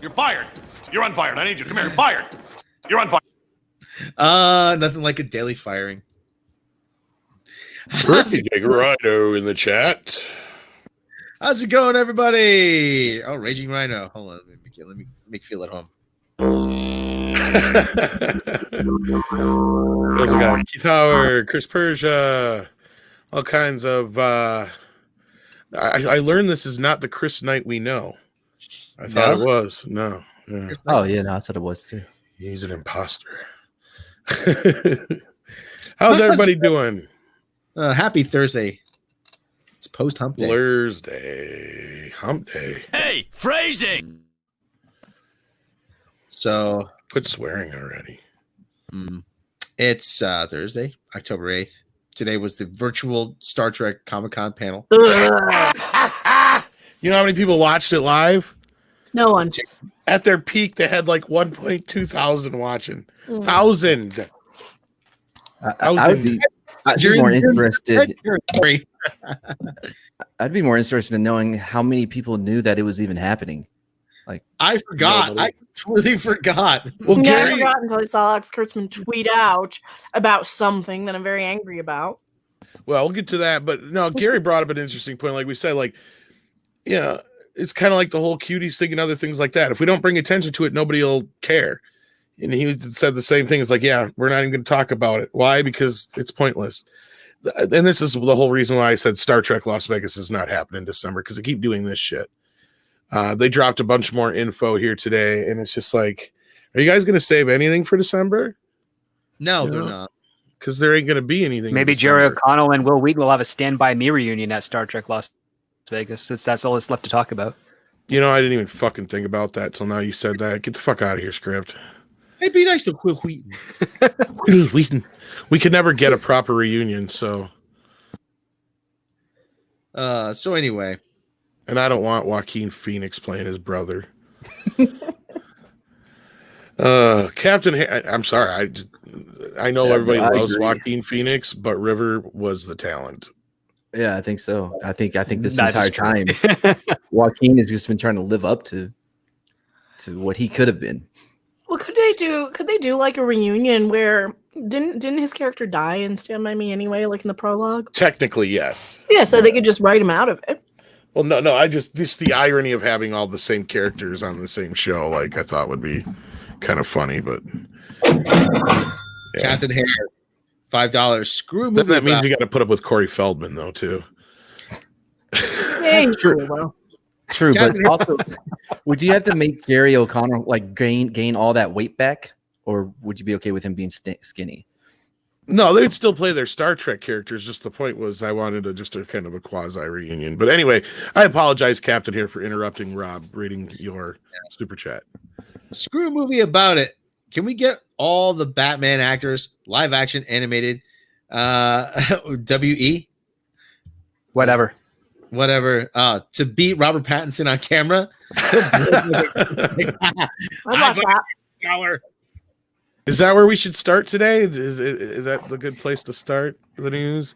You're fired. You're unfired. I need you. Come here. You're fired. You're unfired. Nothing like a daily firing. Big Rhino in the chat. How's it going, everybody? Oh, Raging Rhino. Hold on. Let me make feel at home. There's a guy, Keith Howard, Chris Persia, all kinds of. I learned this is not the Chris Knight we know. I thought it was. No. Yeah. Oh, yeah, no, I thought it was too. He's an imposter. How's everybody doing? Happy Thursday. It's post hump day. Thursday. Hump day. Hey, phrasing. So Quit swearing already. it's Thursday, October 8th. Today was the virtual Star Trek Comic-Con panel. You know how many people watched it live? No one. At their peak, they had like 1.2 thousand watching. Thousand. I'd be more interested. I'd be more interested in knowing how many people knew that it was even happening. Like, I forgot. Nobody. I completely forgot. Well, I Gary, forgot until I saw Alex Kurtzman tweet out about something that I'm very angry about. well, we'll get to that. But no, Gary brought up an interesting point. Like we said, like, yeah, it's kind of like the whole cuties thing and other things like that. If we don't bring attention to it, nobody will care. And he said the same thing. It's like, yeah, we're not even going to talk about it. Why? Because it's pointless. And this is the whole reason why I said Star Trek Las Vegas is not happening in December, because they keep doing this shit. They dropped a bunch more info here today, and it's just like, are you guys going to save anything for December? No, they're not. Because there ain't going to be anything. Maybe in Jerry December. O'Connell and Will Wheaton will have a standby me reunion at Star Trek Las Vegas. That's all that's left to talk about. You know, I didn't even fucking think about that till now you said that. Get the fuck out of here, script. It'd be nice to Will Wheaton. Will Wheaton. We could never get a proper reunion, so. So anyway. And I don't want Joaquin Phoenix playing his brother. Captain, I'm sorry. I know everybody loves Joaquin Phoenix, but River was the talent. yeah, I think so. I think this That is entire true. time, Joaquin has just been trying to live up to what he could have been. Well, could they do like a reunion where didn't his character die in Stand By Me anyway, like in the prologue? Technically, yes. Yeah, so they could just write him out of it. Well, no. I just the irony of having all the same characters on the same show, like I thought would be kind of funny, but yeah. Captain Hair, $5. Screw a Then movie that means about- you got to put up with Corey Feldman though too. Yeah, he's True. cool, though. True, but Captain- also, would you have to make Jerry O'Connell like gain all that weight back, or would you be okay with him being skinny? No, they'd still play their Star Trek characters. Just the point was, I wanted a kind of a quasi reunion. But anyway, I apologize, Captain, here for interrupting Rob reading your super chat. Screw a movie about it. Can we get all the Batman actors, live action, animated, WE, Whatever. whatever, to beat Robert Pattinson on camera? I like that. Power. Is that where we should start today? Is that the good place to start the news?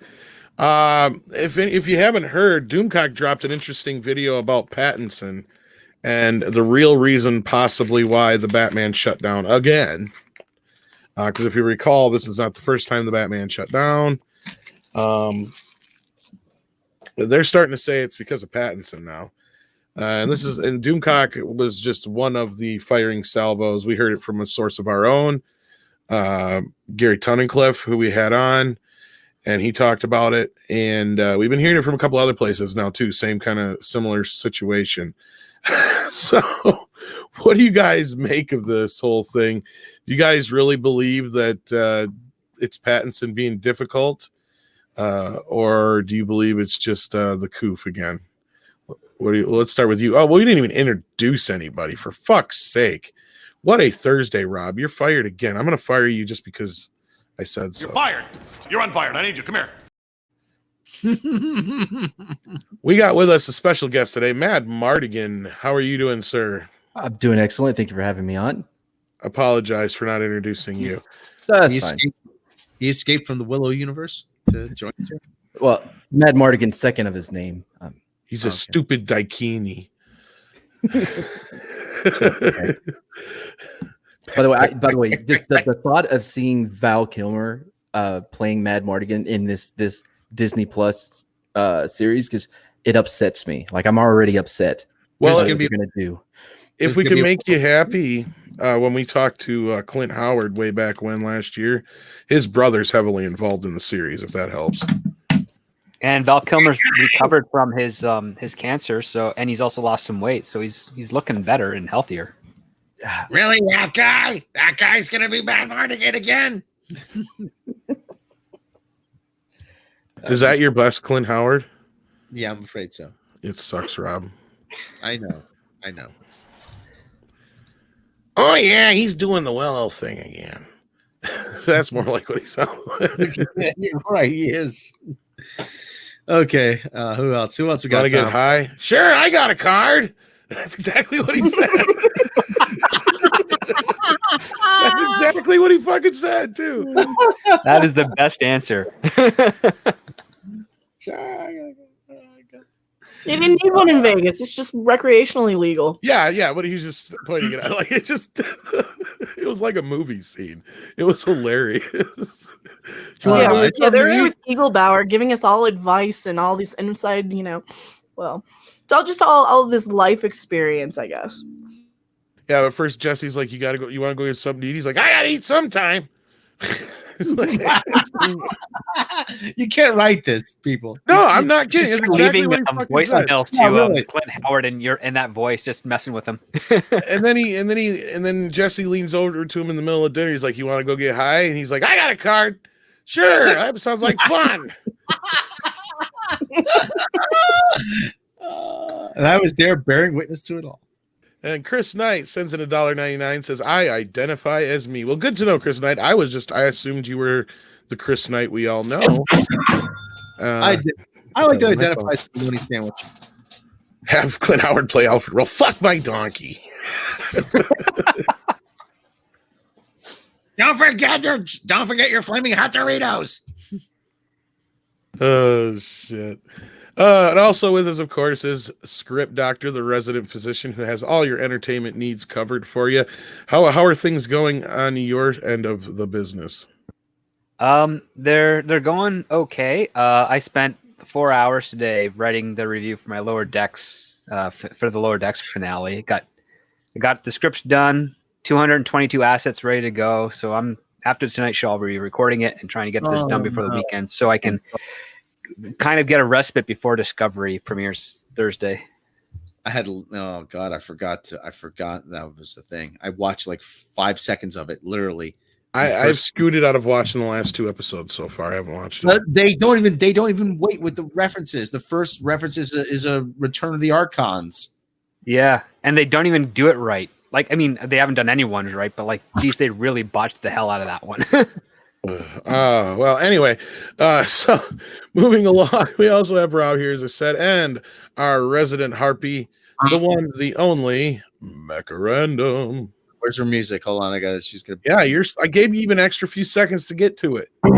If you haven't heard, Doomcock dropped an interesting video about Pattinson and the real reason possibly why the Batman shut down again. Because if you recall, this is not the first time the Batman shut down. They're starting to say it's because of Pattinson now. And Doomcock was just one of the firing salvos. We heard it from a source of our own, Gary Tunnicliffe, who we had on, and he talked about it. And we've been hearing it from a couple other places now too. Same kind of similar situation. So what do you guys make of this whole thing? Do you guys really believe that it's Pattinson being difficult? Or do you believe it's just the coof again? Let's start with you. Oh, well, you didn't even introduce anybody, for fuck's sake. What a Thursday, Rob. You're fired again. I'm going to fire you just because I said so. You're fired. You're unfired. I need you. Come here. We got with us a special guest today, Matt Mardigan. How are you doing, sir? I'm doing excellent. Thank you for having me on. Apologize for not introducing you. That's He fine. escaped from the Willow universe to join us here. Well, Mad Mardigan's second of his name. He's a Okay. stupid daikini. By the way, just the thought of seeing Val Kilmer playing Mad Mardigan in this Disney Plus series, because it upsets me. Like, I'm already upset. Well, What gonna are be- we gonna do? if we can make you happy, when we talked to Clint Howard way back when last year, his brother's heavily involved in the series, if that helps. And Val Kilmer's recovered from his cancer, and he's also lost some weight, so he's looking better and healthier. Really, that guy? That guy's gonna be Mad Mardigan again. Is that your best Clint Howard? Yeah, I'm afraid so. It sucks, Rob. I know. Oh yeah, he's doing the Willow thing again. That's more like what he sounds like. You're right, he is. Okay, who else? Who else we got? Gotta get high. Sure, I got a card. That's exactly what he said. That's exactly what he fucking said too. That is the best answer. They didn't need one in Vegas. It's just recreationally legal. Yeah, but he's just pointing it out. Like it just it was like a movie scene. It was hilarious. They're there with Eagle Bauer giving us all advice and all these inside, well, it's all this life experience, I guess. Yeah, but first Jesse's like, you want to go get something to eat? He's like, I gotta eat sometime. You can't write this, people. No, I'm not kidding. Just It's exactly leaving what he fucking voice said. mails to really. Clint Howard, and you're in that voice, just messing with him. And then Jesse leans over to him in the middle of dinner. He's like, you want to go get high? And he's like, I got a card. Sure, that sounds like fun. And I was there bearing witness to it all. And Chris Knight sends in $1.99, says, I identify as me. Well, good to know, Chris Knight. I assumed you were the Chris Knight we all know. I did. I like to identify as a bologna sandwich. Have Clint Howard play Alfred. Well, fuck my donkey. Don't forget your flaming hot Doritos. Oh shit. And also with us, of course, is Script Doctor, the resident physician who has all your entertainment needs covered for you. How are things going on your end of the business? They're going okay. I spent 4 hours today writing the review for my Lower Decks for the Lower Decks finale. Got the scripts done, 222 assets ready to go. So after tonight's show, I'll be recording it and trying to get this done before the weekend, so I can kind of get a respite before Discovery premieres Thursday. I forgot that was the thing. I watched like 5 seconds of it, literally. I've scooted out of watching the last 2 episodes so far. I haven't watched it. They don't even wait with the references. The first reference is a Return of the Archons. Yeah, and they don't even do it right. Like, I mean, they haven't done any ones right, but like, geez, they really botched the hell out of that one. Well, anyway, so moving along, we also have Rob here, as I said, and our resident harpy, the one, the only, Macarandum. Where's her music? Hold on, I got it. She's gonna. Yeah, I gave you even an extra few seconds to get to it. I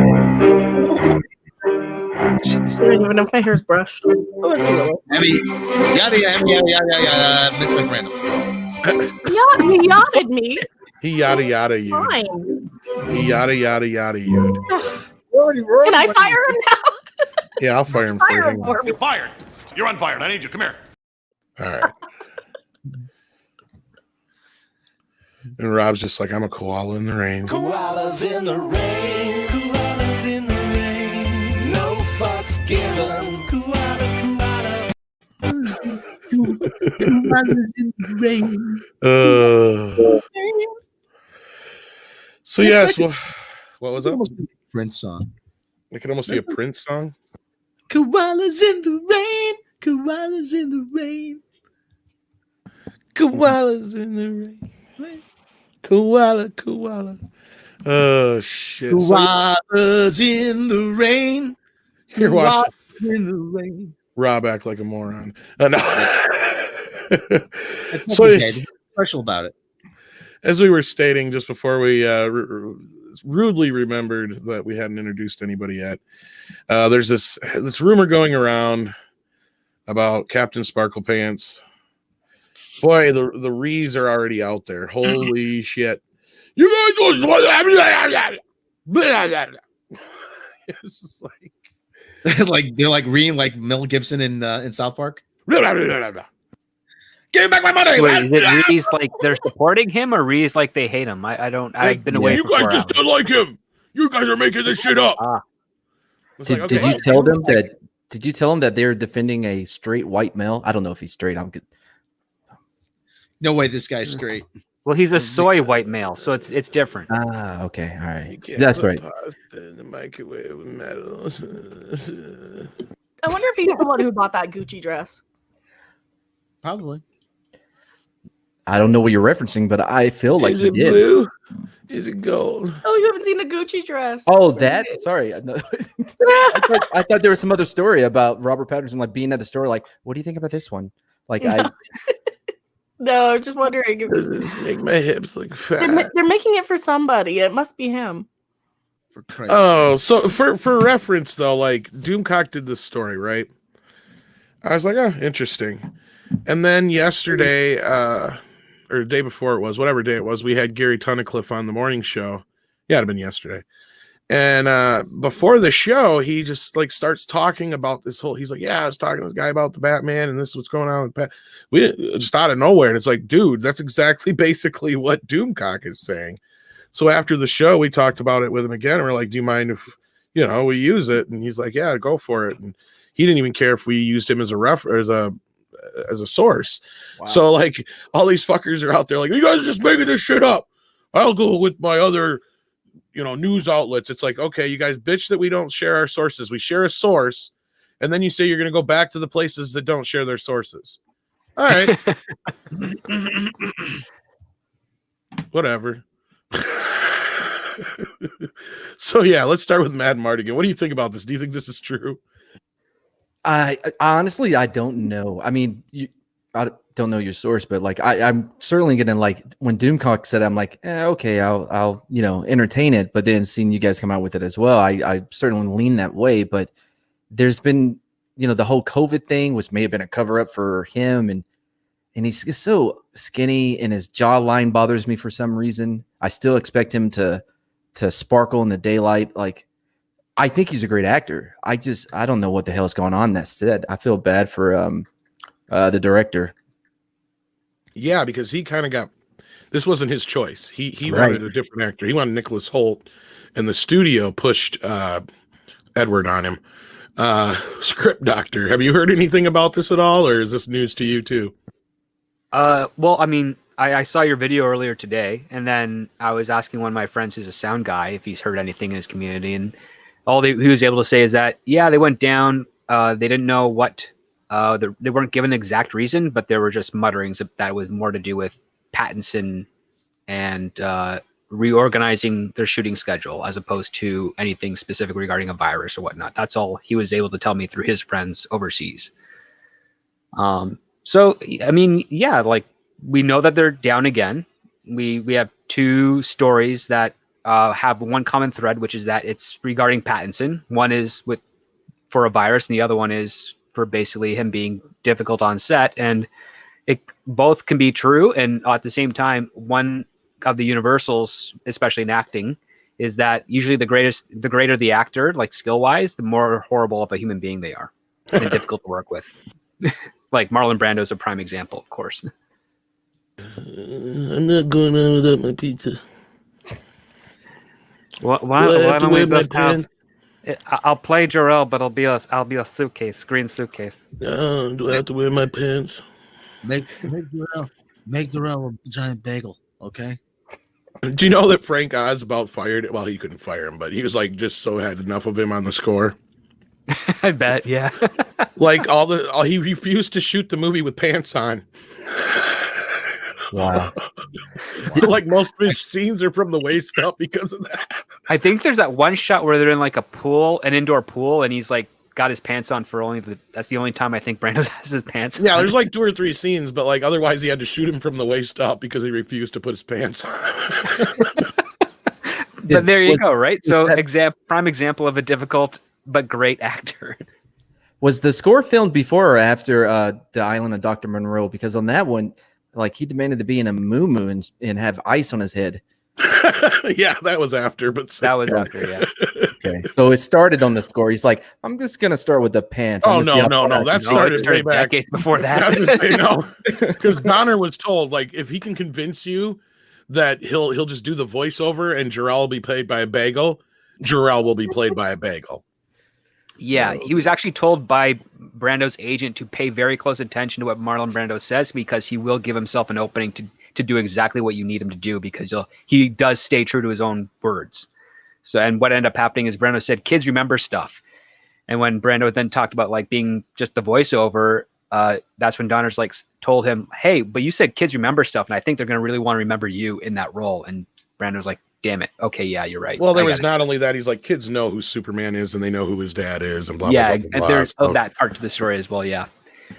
don't even know if my hair's brushed. Oh, it's a little. Emmy, yada, Miss McRandom. He yachted me. He yada you. Fine. He yada you. Can I fire him now? Yeah, I'll fire him. Fire him for me. You're fired. You're unfired. I need you. Come here. All right. And Rob's just like, I'm a koala in the rain. Koalas in the rain, koalas in the rain, no fucks given, koala. Koalas in the rain. So yes, well, what was that? Prince song. It could almost be a Prince song. Koalas in the rain. Koalas in the rain. Koalas in the rain. Koala. Oh shit. Koalas in the rain. You're watching in the rain. Rob act like a moron. No. So special about it. As we were stating just before we rudely remembered that we hadn't introduced anybody yet, there's this rumor going around about Captain Sparkle Pants Boy, the rees are already out there. Holy shit! You guys it's just like like they're like reading like Mel Gibson in South Park. Give me back my money. Wait, is it Ree's like they're supporting him, or Ree's like they hate him? I don't. I've been away. You for guys 4 just hours. don't like him. You guys are making this shit up. It's Did, like, did okay, you tell them that? Did you tell them that they're defending a straight white male? I don't know if he's straight. I'm good. No way, this guy's straight. Well, he's a soy white male, so it's different. Ah, okay, all You right. can't That's put right. pasta in the microwave with metal. I wonder if he's the one who bought that Gucci dress. Probably. I don't know what you're referencing, but I feel like Is he it did. blue? Is it gold? Oh, you haven't seen the Gucci dress? Oh, that? Sorry. No. I thought there was some other story about Robert Pattinson like being at the store. Like, what do you think about this one? Like, No, I'm just wondering. Does this make my hips look They're, fat? they're making it for somebody. It must be him. For Christ's sake. Oh, so for reference though, like Doomcock did this story, right? I was like, oh, interesting. And then yesterday, or the day before it was, whatever day it was, we had Gary Tunnicliffe on the morning show. Yeah, it'd have been yesterday. And before the show, he just like starts talking about this whole. He's like, "Yeah, I was talking to this guy about the Batman, and this is what's going on with Bat." We just out of nowhere, and it's like, dude, that's exactly basically what Doomcock is saying. So after the show, we talked about it with him again, and we're like, "Do you mind if we use it?" And he's like, "Yeah, go for it." And he didn't even care if we used him as a source. Wow. So like, all these fuckers are out there like, "You guys are just making this shit up. I'll go with my other." News outlets. It's like, okay, you guys bitch that we don't share our sources. We share a source, and then you say you're going to go back to the places that don't share their sources. All right. Whatever. So yeah, let's start with Mad Mardigan. What do you think about this? Do you think this is true? I honestly, I don't know. I mean, I don't know your source, but like I'm certainly gonna like when Doomcock said it, I'm like, okay, I'll entertain it. But then seeing you guys come out with it as well, I certainly lean that way. But there's been the whole COVID thing, which may have been a cover up for him, and he's so skinny and his jawline bothers me for some reason. I still expect him to sparkle in the daylight. Like I think he's a great actor. I don't know what the hell is going on. That said, I feel bad for the director. Yeah, because he kind of got this wasn't his choice. He Right. wanted a different actor. He wanted Nicholas Hoult, and the studio pushed Edward on him. Script doctor. Have you heard anything about this at all, or is this news to you too? Well, I mean, I saw your video earlier today, and then I was asking one of my friends who's a sound guy if he's heard anything in his community, and he was able to say is that, yeah, they went down. They didn't know what. They weren't given an exact reason, but there were just mutterings that it was more to do with Pattinson and reorganizing their shooting schedule as opposed to anything specific regarding a virus or whatnot. That's all he was able to tell me through his friends overseas. So, I mean, yeah, like we know that they're down again. We have two stories that have one common thread, which is that it's regarding Pattinson. One is for a virus, and the other one is for basically him being difficult on set, and it both can be true. And at the same time, one of the universals, especially in acting, is that usually the greater the actor, like skill wise, the more horrible of a human being they are and difficult to work with. Like Marlon Brando is a prime example, of course. I'm not going on without my pizza. Why don't we just have? I'll play Jarrell, but I'll be a suitcase, green suitcase. Do I have to wear my pants? Make Darrell a giant bagel, okay? Do you know that Frank Oz about fired? Well, he couldn't fire him, but he was like just so had enough of him on the score. I bet, yeah. Like he refused to shoot the movie with pants on. Wow. Like most of his scenes are from the waist up because of that. I think there's that one shot where they're in like an indoor pool, and he's like got his pants on for that's the only time I think Brando has his pants on. Yeah, there's like 2 or 3 scenes, but like otherwise he had to shoot him from the waist up because he refused to put his pants on. But there you go, right? So prime example of a difficult but great actor. Was the score filmed before or after The Island of Dr. Monroe? Because on that one, Like he demanded to be in a moo and have ice on his head. Yeah, that was after, but That was after, yeah. Okay, so it started on the score. He's like, I'm just gonna start with the pants. Oh I'm gonna see no, how no, far I no! That can No, it started way back. decades before that. I was just saying, no, because Donner was told like if he can convince you that he'll just do the voiceover and Jarrell will be played by a bagel, Jarrell will be played by a bagel. Yeah, he was actually told by Brando's agent to pay very close attention to what Marlon Brando says because he will give himself an opening to do exactly what you need him to do because he does stay true to his own words. So, and what ended up happening is Brando said, "Kids remember stuff," and when Brando then talked about like being just the voiceover, that's when Donner's like told him, "Hey, but you said kids remember stuff, and I think they're going to really want to remember you in that role." And Brando's like, "Damn it, okay, yeah, you're right." Well, there I was gotta- not only that, he's like, kids know who Superman is and they know who his dad is and blah, yeah, blah, blah, and blah. there's So that part to the story as well. Yeah,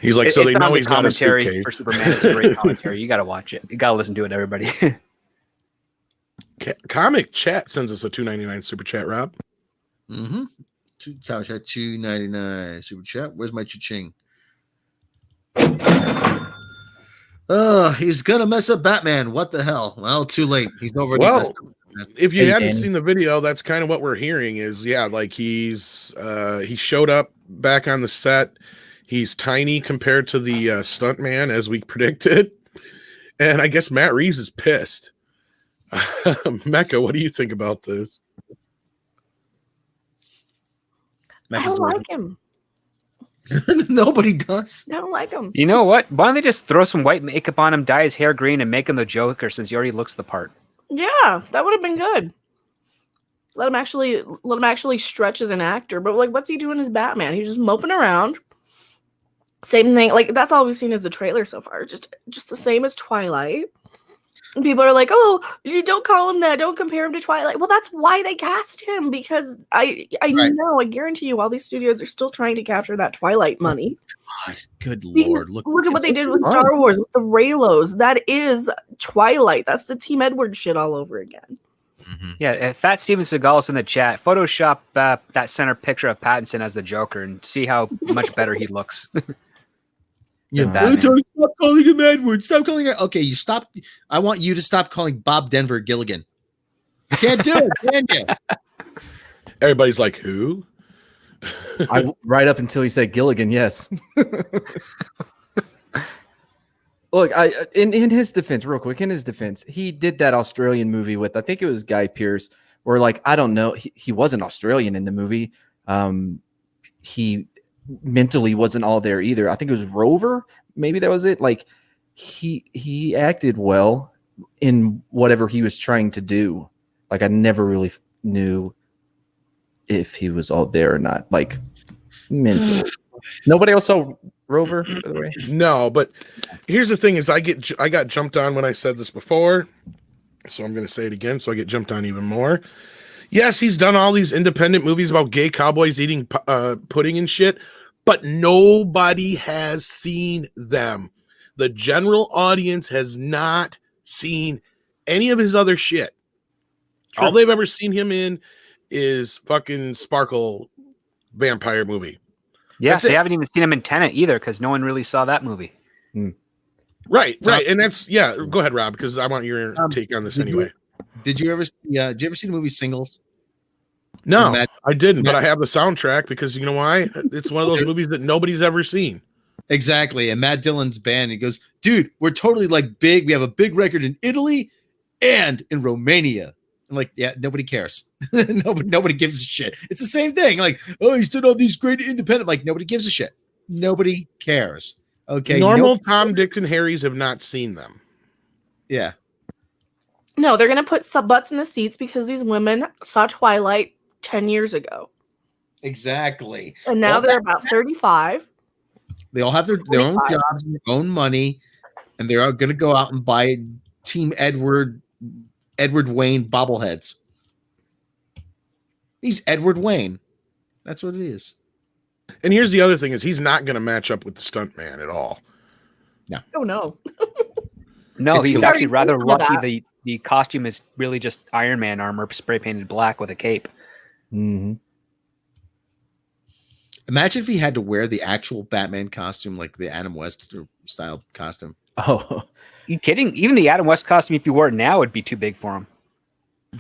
he's like, so It's they on know the he's not a commentary suitcase. for Superman. It's a great commentary. You got to watch it. You got to listen to it, everybody. Comic Chat sends us a $2.99 super chat, Rob. Mm-hmm. $2.99 super chat. Where's my cha-ching? Oh, he's gonna mess up Batman. What the hell? Well, too late. He's already Well, messed up. if you Hey, hadn't Danny. seen the video, that's kind of what we're hearing is, yeah, like he showed up back on the set. He's tiny compared to the stuntman, as we predicted. And I guess Matt Reeves is pissed. Mecca, what do you think about this? I don't like him. Nobody does. I don't like him. You know what? Why don't they just throw some white makeup on him, dye his hair green, and make him the Joker since he already looks the part? Yeah, that would have been good. Let him actually stretch as an actor. But like, what's he doing as Batman? He's just moping around. Same thing. Like that's all we've seen is the trailer so far. Just the same as Twilight. And people are like, "Oh, you don't call him that. Don't compare him to Twilight." Well, that's why they cast him because I Right. know. I guarantee you, all these studios are still trying to capture that Twilight money. God, good Because lord! look at what they it's did with fun. Star Wars with the Raylos. That is Twilight. That's the Team Edward shit all over again. Mhm. Yeah, Fat Steven Seagal's in the chat. Photoshop that center picture of Pattinson as the Joker and see how much better he looks. Yeah, Batman. stop calling him Edward. Stop calling him. Okay, you stop. I want you to stop calling Bob Denver Gilligan. You can't do it, can you? Everybody's like, who? Right up until he said Gilligan, yes. Look, in his defense, real quick, in his defense, he did that Australian movie with, I think it was Guy Pearce, where like, I don't know, he wasn't Australian in the movie. He mentally wasn't all there either. I think it was Rover. Maybe that was it. Like he acted well in whatever he was trying to do. Like I never really knew if he was all there or not. Like mentally. Nobody else saw Rover, by the way. No, but here's the thing is I got jumped on when I said this before. So I'm going to say it again so I get jumped on even more. Yes, he's done all these independent movies about gay cowboys eating pudding and shit, but nobody has seen them. The general audience has not seen any of his other shit. True. All they've ever seen him in is fucking Sparkle vampire movie. Yeah, That's they it. haven't even seen him in Tenet either because no one really saw that movie. Right, So- right. And that's, yeah, go ahead, Rob, because I want your take on this did you- anyway. Did you ever see the movie Singles? No, Matt- I didn't, but Matt- I have the soundtrack because you know why? It's one of those movies that nobody's ever seen. Exactly. And Matt Dillon's band, he goes, dude, we're totally like big. We have a big record in Italy and in Romania. I'm like, yeah, nobody cares. nobody gives a shit. It's the same thing. Like, oh, he's done all these great independent. Like, nobody gives a shit. Nobody cares. Okay. Normal Tom, Dick, and Harrys have not seen them. Yeah. No, they're gonna put some butts in the seats because these women saw Twilight 10 years ago, Exactly. and now Well, they're about 35. They all have their own 25. jobs and their own money, and they're all going to go out and buy Team Edward Wayne bobbleheads. He's Edward Wayne. That's what it is. And here's the other thing is he's not going to match up with the stuntman at all. Oh no. No, It's he's hilarious. actually rather Some of that. lucky. The costume is really just Iron Man armor spray painted black with a cape. Mm-hmm. Imagine if he had to wear the actual Batman costume, like the Adam West style costume. Oh, You kidding? Even the Adam West costume, if you wore it now, would be too big for him.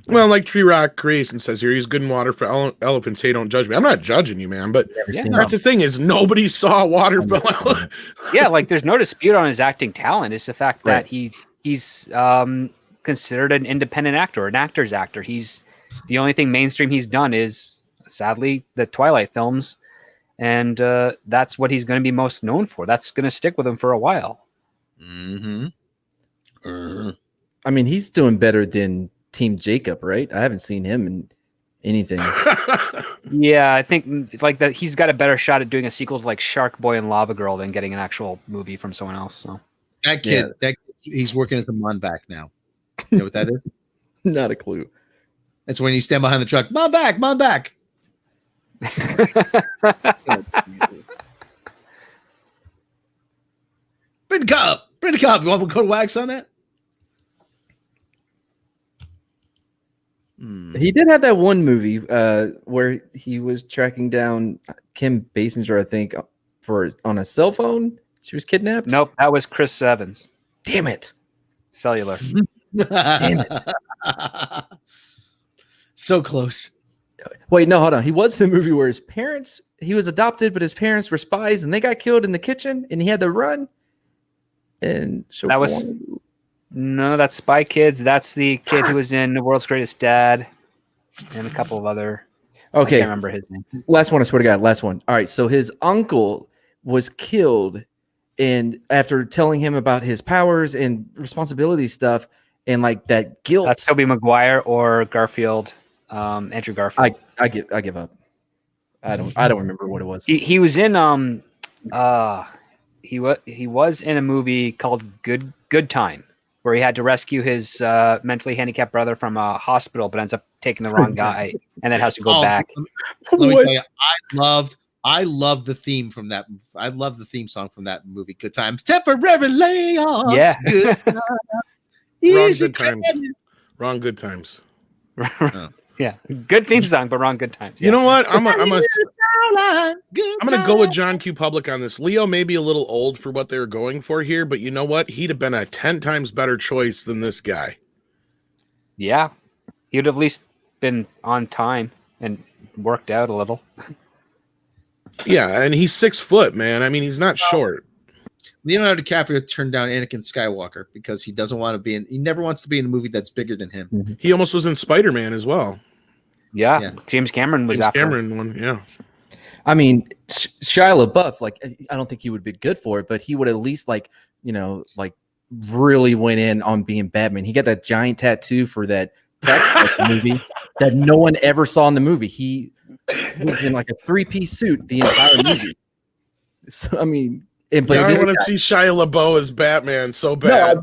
Well, like Tree Rock Creation says here, he's good in water for elephants. Hey, don't judge me. I'm not judging you, man. But never Yeah. seen that's it. the thing is nobody saw Waterfall. Yeah, like there's no dispute on his acting talent. It's the fact Right. that he's considered an independent actor, an actor's actor. He's the only thing mainstream he's done is sadly the Twilight films, and that's what he's going to be most known for. That's going to stick with him for a while. Mm-hmm. I mean, he's doing better than Team Jacob, right? I haven't seen him in anything. Yeah, I think like that he's got a better shot at doing a sequel to like Shark Boy and Lava Girl than getting an actual movie from someone else. So That kid, he's working as a Monvac now. You know what that is? Not a clue. That's when you stand behind the truck. Monvac, Monvac. Bring the cup. Bring the cup. You want to go to wax on that? He did have that one movie where he was tracking down Kim Basinger, I think, on a cell phone. She was kidnapped. Nope, that was Chris Evans. Damn it. Cellular. Damn it. So close. Wait, no, hold on. He was in the movie where he was adopted, but his parents were spies and they got killed in the kitchen and he had to run. And so That was- No, that's Spy Kids. That's the kid who was in The World's Greatest Dad and a couple of other. I okay. can't remember his name. Last one, I swear to God. Last one. All right. So his uncle was killed, and after telling him about his powers and responsibility stuff and like that guilt, That's Tobey Maguire or Garfield, Andrew Garfield. I give up. I don't remember what it was. He was in he was in a movie called Good Time, where he had to rescue his mentally handicapped brother from a hospital, but ends up taking the wrong guy, and then has to go back. Let me What? tell you, I love the theme from that. I love the theme song from that movie. Good Times. Temporary layoffs. Yeah. Good times. Wrong Easy good times. credit. Wrong good times. Yeah, good theme song, but wrong good times. You know what? I'm gonna Good go with times. John Q. Public on this. Leo may be a little old for what they were going for here, but you know what? He'd have been a 10 times better choice than this guy. Yeah, he would have at least been on time and worked out a little. Yeah, and he's 6 foot, man. I mean, he's not short. Leonardo DiCaprio turned down Anakin Skywalker because he doesn't want to be in. He never wants to be in a movie that's bigger than him. He almost was in Spider-Man as well. Yeah. James Cameron was James after. Cameron one, yeah. I mean, Shia LaBeouf, like, I don't think he would be good for it, but he would at least really went in on being Batman. He got that giant tattoo for that tax movie that no one ever saw in the movie. He was in like a 3-piece suit the entire movie. So I mean, I want to see Shia LaBeouf as Batman so bad.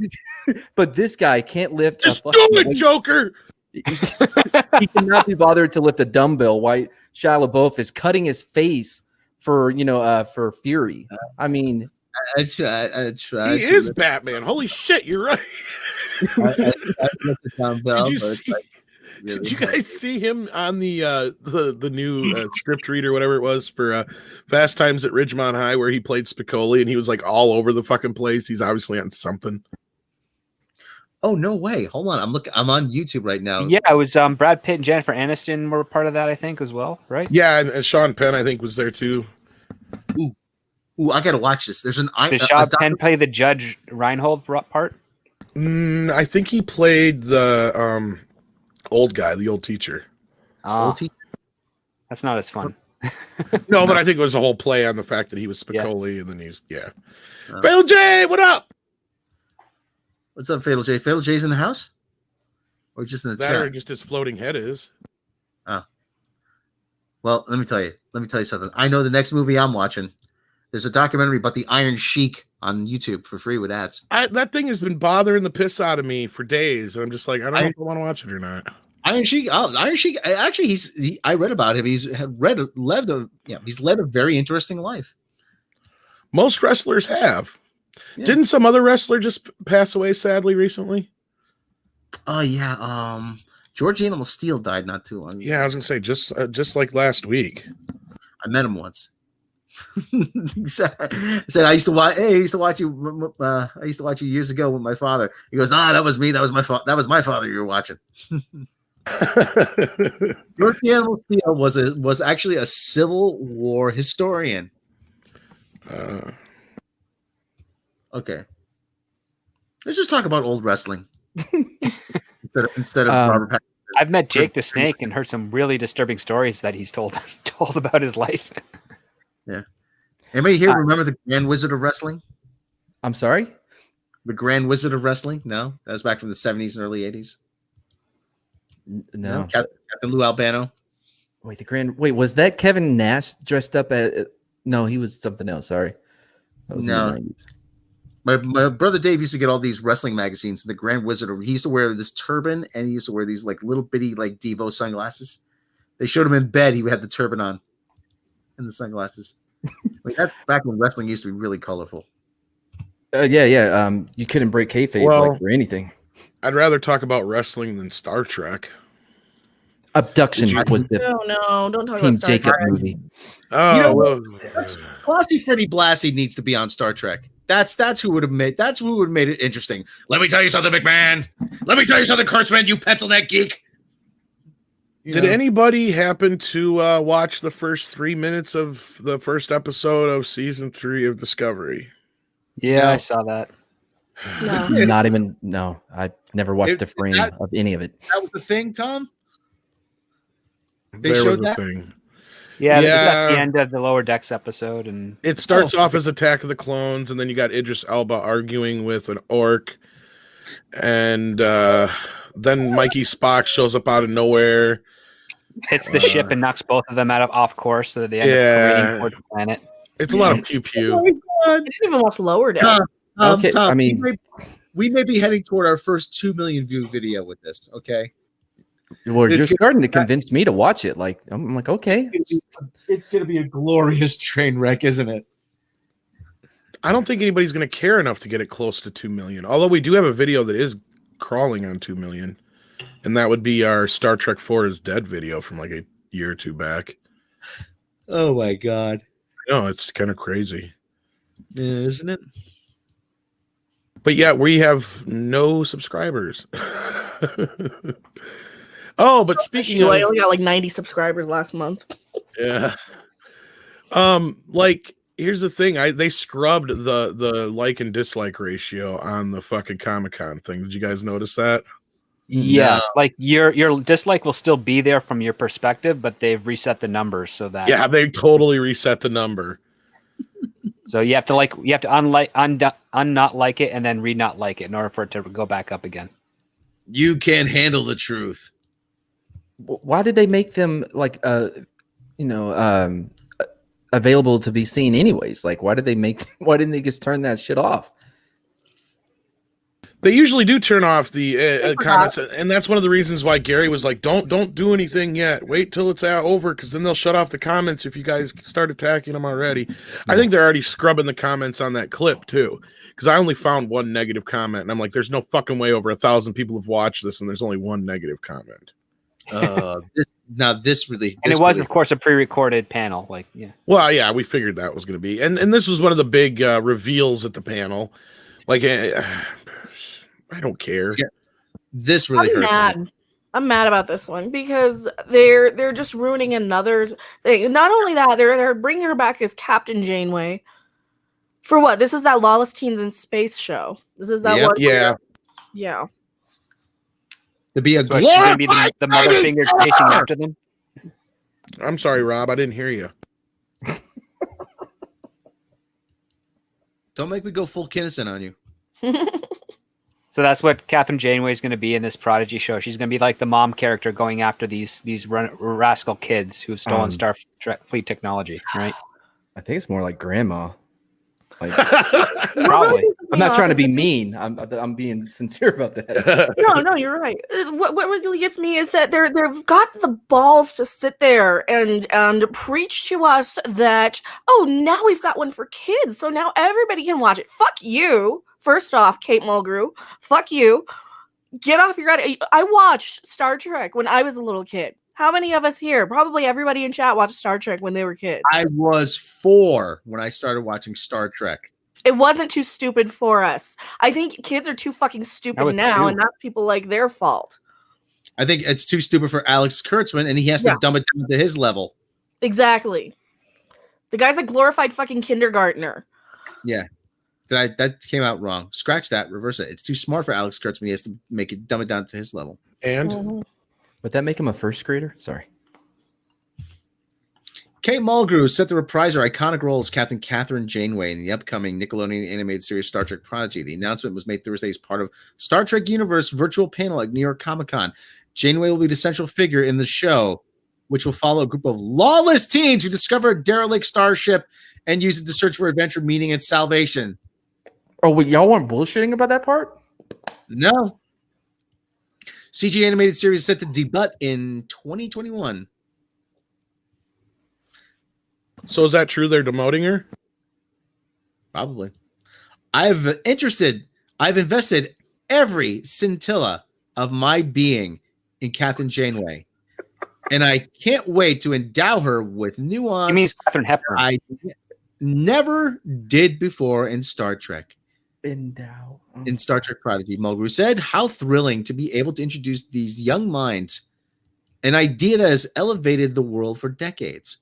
But this guy can't lift. Just a do fucking it, weight. Joker. He cannot be bothered to lift a dumbbell. Why Shia LaBeouf is cutting his face for for Fury. I mean, I tried. He is Batman. Holy shit, you're right. Did you guys see him on the new script read or whatever it was for Fast Times at Ridgemont High, where he played Spicoli and he was like all over the fucking place? He's obviously on something. Oh no way! Hold on, I'm on YouTube right now. Yeah, it was Brad Pitt and Jennifer Aniston were part of that, I think, as well, right? Yeah, and Sean Penn I think was there too. Ooh, I gotta watch this. There's an Did Sean Penn play the Judge Reinhold part? I think he played the old guy, the old teacher. Oh, that's not as fun. No, but I think it was a whole play on the fact that he was Spicoli, and then he's Fatal J, what up? What's up, Fatal J? Fatal J's in the house, or just in the That chat? or just his floating head is. Oh, well, let me tell you something. I know the next movie I'm watching. There's a documentary about the Iron Sheik on YouTube for free with ads. That thing has been bothering the piss out of me for days. I'm just like, I don't know if I want to watch it or not. Iron Sheik. Actually, I read about him. He's led a very interesting life. Most wrestlers have. Yeah. Didn't some other wrestler just pass away sadly recently? Oh yeah. George Animal Steel died not too long ago. Yeah, I was gonna say just like last week. I met him once. Said I used to watch. Hey, I used to watch you. I used to watch you years ago with my father. He goes, "Ah, that was me. That was my that was my father. You were watching." Dorothy Animal Steel was actually a Civil War historian. Okay, let's just talk about old wrestling instead of Robert Pattinson. I've met Jake the Snake and heard some really disturbing stories that he's told about his life. Yeah. Anybody here remember the Grand Wizard of Wrestling? I'm sorry? The Grand Wizard of Wrestling? No? That was back from the 70s and early 80s. No. Captain Lou Albano? Wait, was that Kevin Nash dressed up as... No, he was something else. Sorry. That was in the 90s. My brother Dave used to get all these wrestling magazines. The Grand Wizard, he used to wear this turban and he used to wear these like little bitty like Devo sunglasses. They showed him in bed. He had the turban on and the sunglasses. That's back when wrestling used to be really colorful. Yeah. You couldn't break kayfabe for anything. I'd rather talk about wrestling than Star Trek. Abduction was the No, don't talk Team about Star Jacob Trek. movie. Oh, Classy Freddie Blassie needs to be on Star Trek. That's who would have made it interesting. Let me tell you something, McMahon. Let me tell you something, Kurtzman, you pencil neck geek. Did anybody happen to watch the first 3 minutes of the first episode of season 3 of Discovery? Yeah, I saw that. No. Not even. No, I never watched a frame of any of it. That was the thing, Tom? They There showed was that? a thing. Yeah, Yeah. that's the end of the Lower Decks episode, and It starts off as Attack of the Clones, and then you got Idris Elba arguing with an orc, and then Mikey Spock shows up out of nowhere. hits the ship and knocks both of them off course, so that they end up careening towards the planet. It's a lot of pew pew. I didn't even watch Lower Deck. Okay, Tom, I mean- we may be heading toward our first 2 million view video with this, okay? Well, It's you're good- starting to convince me to watch it. Like, I'm like, okay. It's going to be a glorious train wreck, isn't it? I don't think anybody's going to care enough to get it close to 2 million. Although we do have a video that is crawling on 2 million. And that would be our Star Trek 4 is Dead video from like a year or two back. Oh my God. No, it's kind of crazy. Yeah, isn't it? But yeah, we have no subscribers. Oh, but speaking I of, only got like 90 subscribers last month. yeah. Like here's the thing, they scrubbed the like and dislike ratio on the fucking Comic-Con thing. Did you guys notice that? Yeah, like your dislike will still be there from your perspective, but they've reset the numbers so that They totally reset the number. So you have to not like it and then not like it in order for it to go back up again. You can't handle the truth. Why did they make them like, available to be seen anyways? Like, why didn't they just turn that shit off? They usually do turn off the comments, and that's one of the reasons why Gary was like, "Don't do anything yet. Wait till it's over, because then they'll shut off the comments if you guys start attacking them already." I think they're already scrubbing the comments on that clip too, because I only found one negative comment, and I'm like, "There's no fucking way over 1,000 people have watched this, and there's only one negative comment." This really, And it was, of course, a pre-recorded panel. Like, yeah. Well, yeah, we figured that was going to be, and this was one of the big reveals at the panel. Like, I don't care. Yeah. This really I'm hurts. mad. I'm mad about this one because they're just ruining another thing. Not only that, they're bringing her back as Captain Janeway. For what? This is that Lawless Teens in Space show. This is that Yep. one. Yeah. Yeah. To be a So it's going to be the mother finger chasing after them. I'm sorry, Rob. I didn't hear you. Don't make me go full Kinnison on you. So that's what Catherine Janeway is going to be in this Prodigy show. She's going to be like the mom character going after these rascal kids who've stolen Starfleet technology, right? I think it's more like grandma. Like, Probably. I'm not trying to be mean. I'm being sincere about that. No, you're right. What really gets me is that they've got the balls to sit there and preach to us that, oh, now we've got one for kids, so now everybody can watch it. Fuck you. First off, Kate Mulgrew, fuck you. Get off your... I watched Star Trek when I was a little kid. How many of us here? Probably everybody in chat watched Star Trek when they were kids. I was 4 when I started watching Star Trek. It wasn't too stupid for us. I think kids are too fucking I stupid was now, too. and that's people like their fault. I think it's too stupid for Alex Kurtzman, and he has to dumb it down to his level. Exactly. The guy's a glorified fucking kindergartner. Yeah. That came out wrong. Scratch that. Reverse it. It's too smart for Alex Kurtzman. He has to dumb it down to his level. And Would that make him a first grader? Sorry. Kate Mulgrew is set to reprise her iconic role as Captain Catherine Janeway in the upcoming Nickelodeon animated series Star Trek Prodigy. The announcement was made Thursday as part of Star Trek Universe virtual panel at New York Comic-Con. Janeway will be the central figure in the show, which will follow a group of lawless teens who discover a derelict starship and use it to search for adventure, meaning, and salvation. Oh, wait, y'all weren't bullshitting about that part? No. CG animated series is set to debut in 2021. so is that true? They're demoting her? Probably. I've invested every scintilla of my being in Captain Janeway. And I can't wait to endow her with nuance You mean Catherine Hepburn? I never did before in Star Trek. Endow. In Star Trek Prodigy, Mulgrew said, how thrilling to be able to introduce these young minds, an idea that has elevated the world for decades.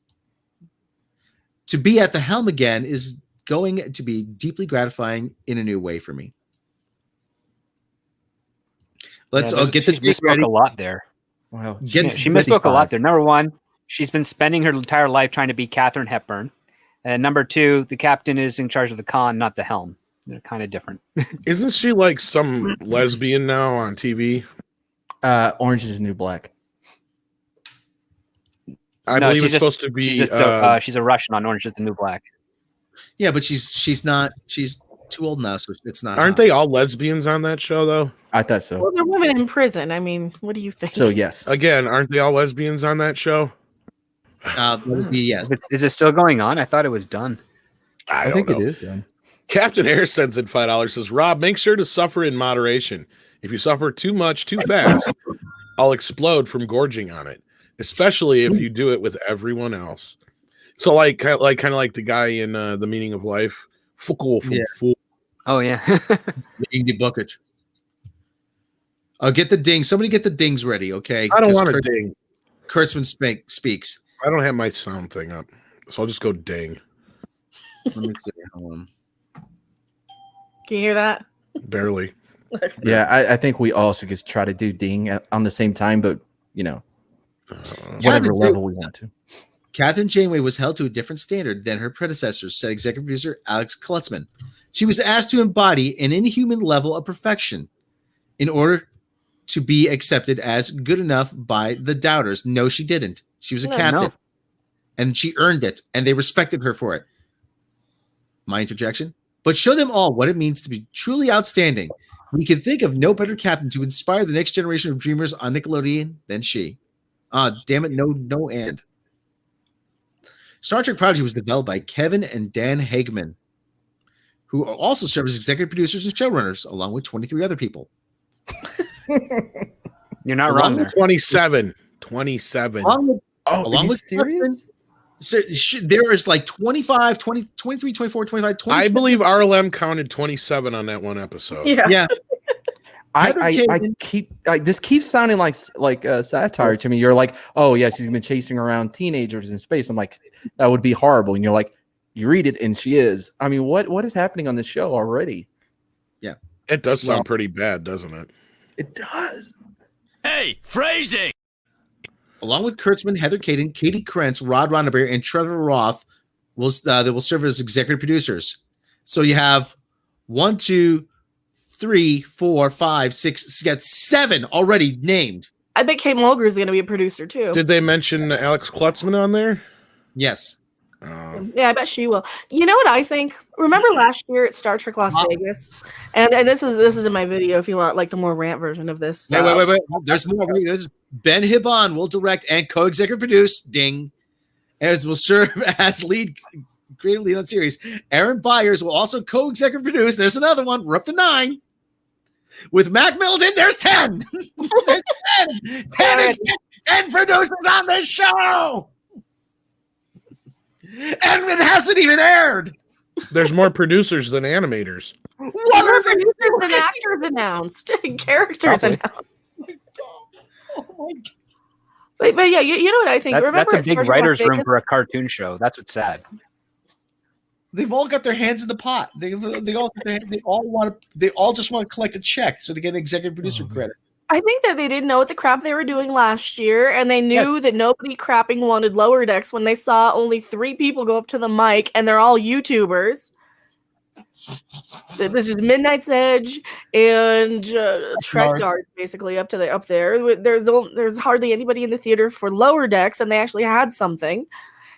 To be at the helm again is going to be deeply gratifying in a new way for me. Let's get the she date misspoke ready. a lot there. Wow. Get- She misspoke a lot there. Number one, she's been spending her entire life trying to be Catherine Hepburn. And number two, the captain is in charge of the con, not the helm. They're kind of different. Isn't she like some lesbian now on TV? Orange is the New Black. I No, believe she's it's just- supposed to be. She's a Russian on Orange is the New Black. Yeah, but she's too old now, so it's not. Aren't they all lesbians on that show, though? I thought so. Well, they're women in prison. I mean, what do you think? So yes. Again, aren't they all lesbians on that show? That would be yes. Is it still going on? I thought it was done. I think don't know. it is done. Captain Air sends in $5. Says, Rob, make sure to suffer in moderation. If you suffer too much too fast, I'll explode from gorging on it. Especially if you do it with everyone else. So kind of like the guy in The Meaning of Life. Yeah. Oh yeah. Meaning the bucket. Get the ding. Somebody get the dings ready, okay? I don't 'Cause want to ding. Kurtzman speaks. I don't have my sound thing up, so I'll just go ding. Let me see. Hold on. Can you hear that? Barely. Yeah, I think we all should just try to do ding on the same time, but whatever level we want to. Captain Janeway was held to a different standard than her predecessors, said executive producer Alex Klutzman. She was asked to embody an inhuman level of perfection in order to be accepted as good enough by the doubters. No, she didn't. She was a captain, No. and she earned it, and they respected her for it. My interjection? But show them all what it means to be truly outstanding. We can think of no better captain to inspire the next generation of dreamers on Nickelodeon than she. Damn it, no and. Star Trek Prodigy was developed by Kevin and Dan Hageman, who also serve as executive producers and showrunners, along with 23 other people. You're not Along wrong with there. 27. Along with Kurtzman, so there is like 25, 20, 23, 24, 25, 27. I believe RLM counted 27 on that one episode. Yeah. Yeah. This keeps sounding like satire to me. You're like, oh yeah, she's been chasing around teenagers in space. I'm like, that would be horrible. And you're like, you read it and she is. I mean, what is happening on this show already? Yeah. It does sound pretty bad, doesn't it? It does. Hey, phrasing! Along with Kurtzman, Heather Caden, Katie Krentz, Rod Ronneberry, and Trevor Roth they will serve as executive producers. So you have 1, 2, 3, 4, 5, 6. You got 7 already named. I bet Kate Mulgrew is going to be a producer too. Did they mention Alex Klutzman on there? Yes. Yeah, I bet she will. You know what I think? Remember last year at Star Trek Las Vegas? And this is in my video if you want like the more rant version of this. Wait. There's more. There's Ben Hibon will direct and co-executive produce. Ding. As will serve as creative lead on series. Aaron Byers will also co-executive produce. There's another one. We're up to 9. With Mac Middleton, there's 10. There's 10. 10 and producers on this show. And it hasn't even aired. There's more producers than animators. What More are they producers doing? and actors announced, characters Probably. announced. Oh my God. But yeah, you know what I think? Remember That's a big SpongeBob writer's room Vegas? for a cartoon show. That's what's sad. They've all got their hands in the pot. They all just want to collect a check so they get an executive producer credit. I think that they didn't know what the crap they were doing last year, and they knew that nobody crapping wanted Lower Decks when they saw only 3 people go up to the mic, and they're all YouTubers. So this is Midnight's Edge and Trek Guard, basically up there. There's hardly anybody in the theater for Lower Decks, and they actually had something,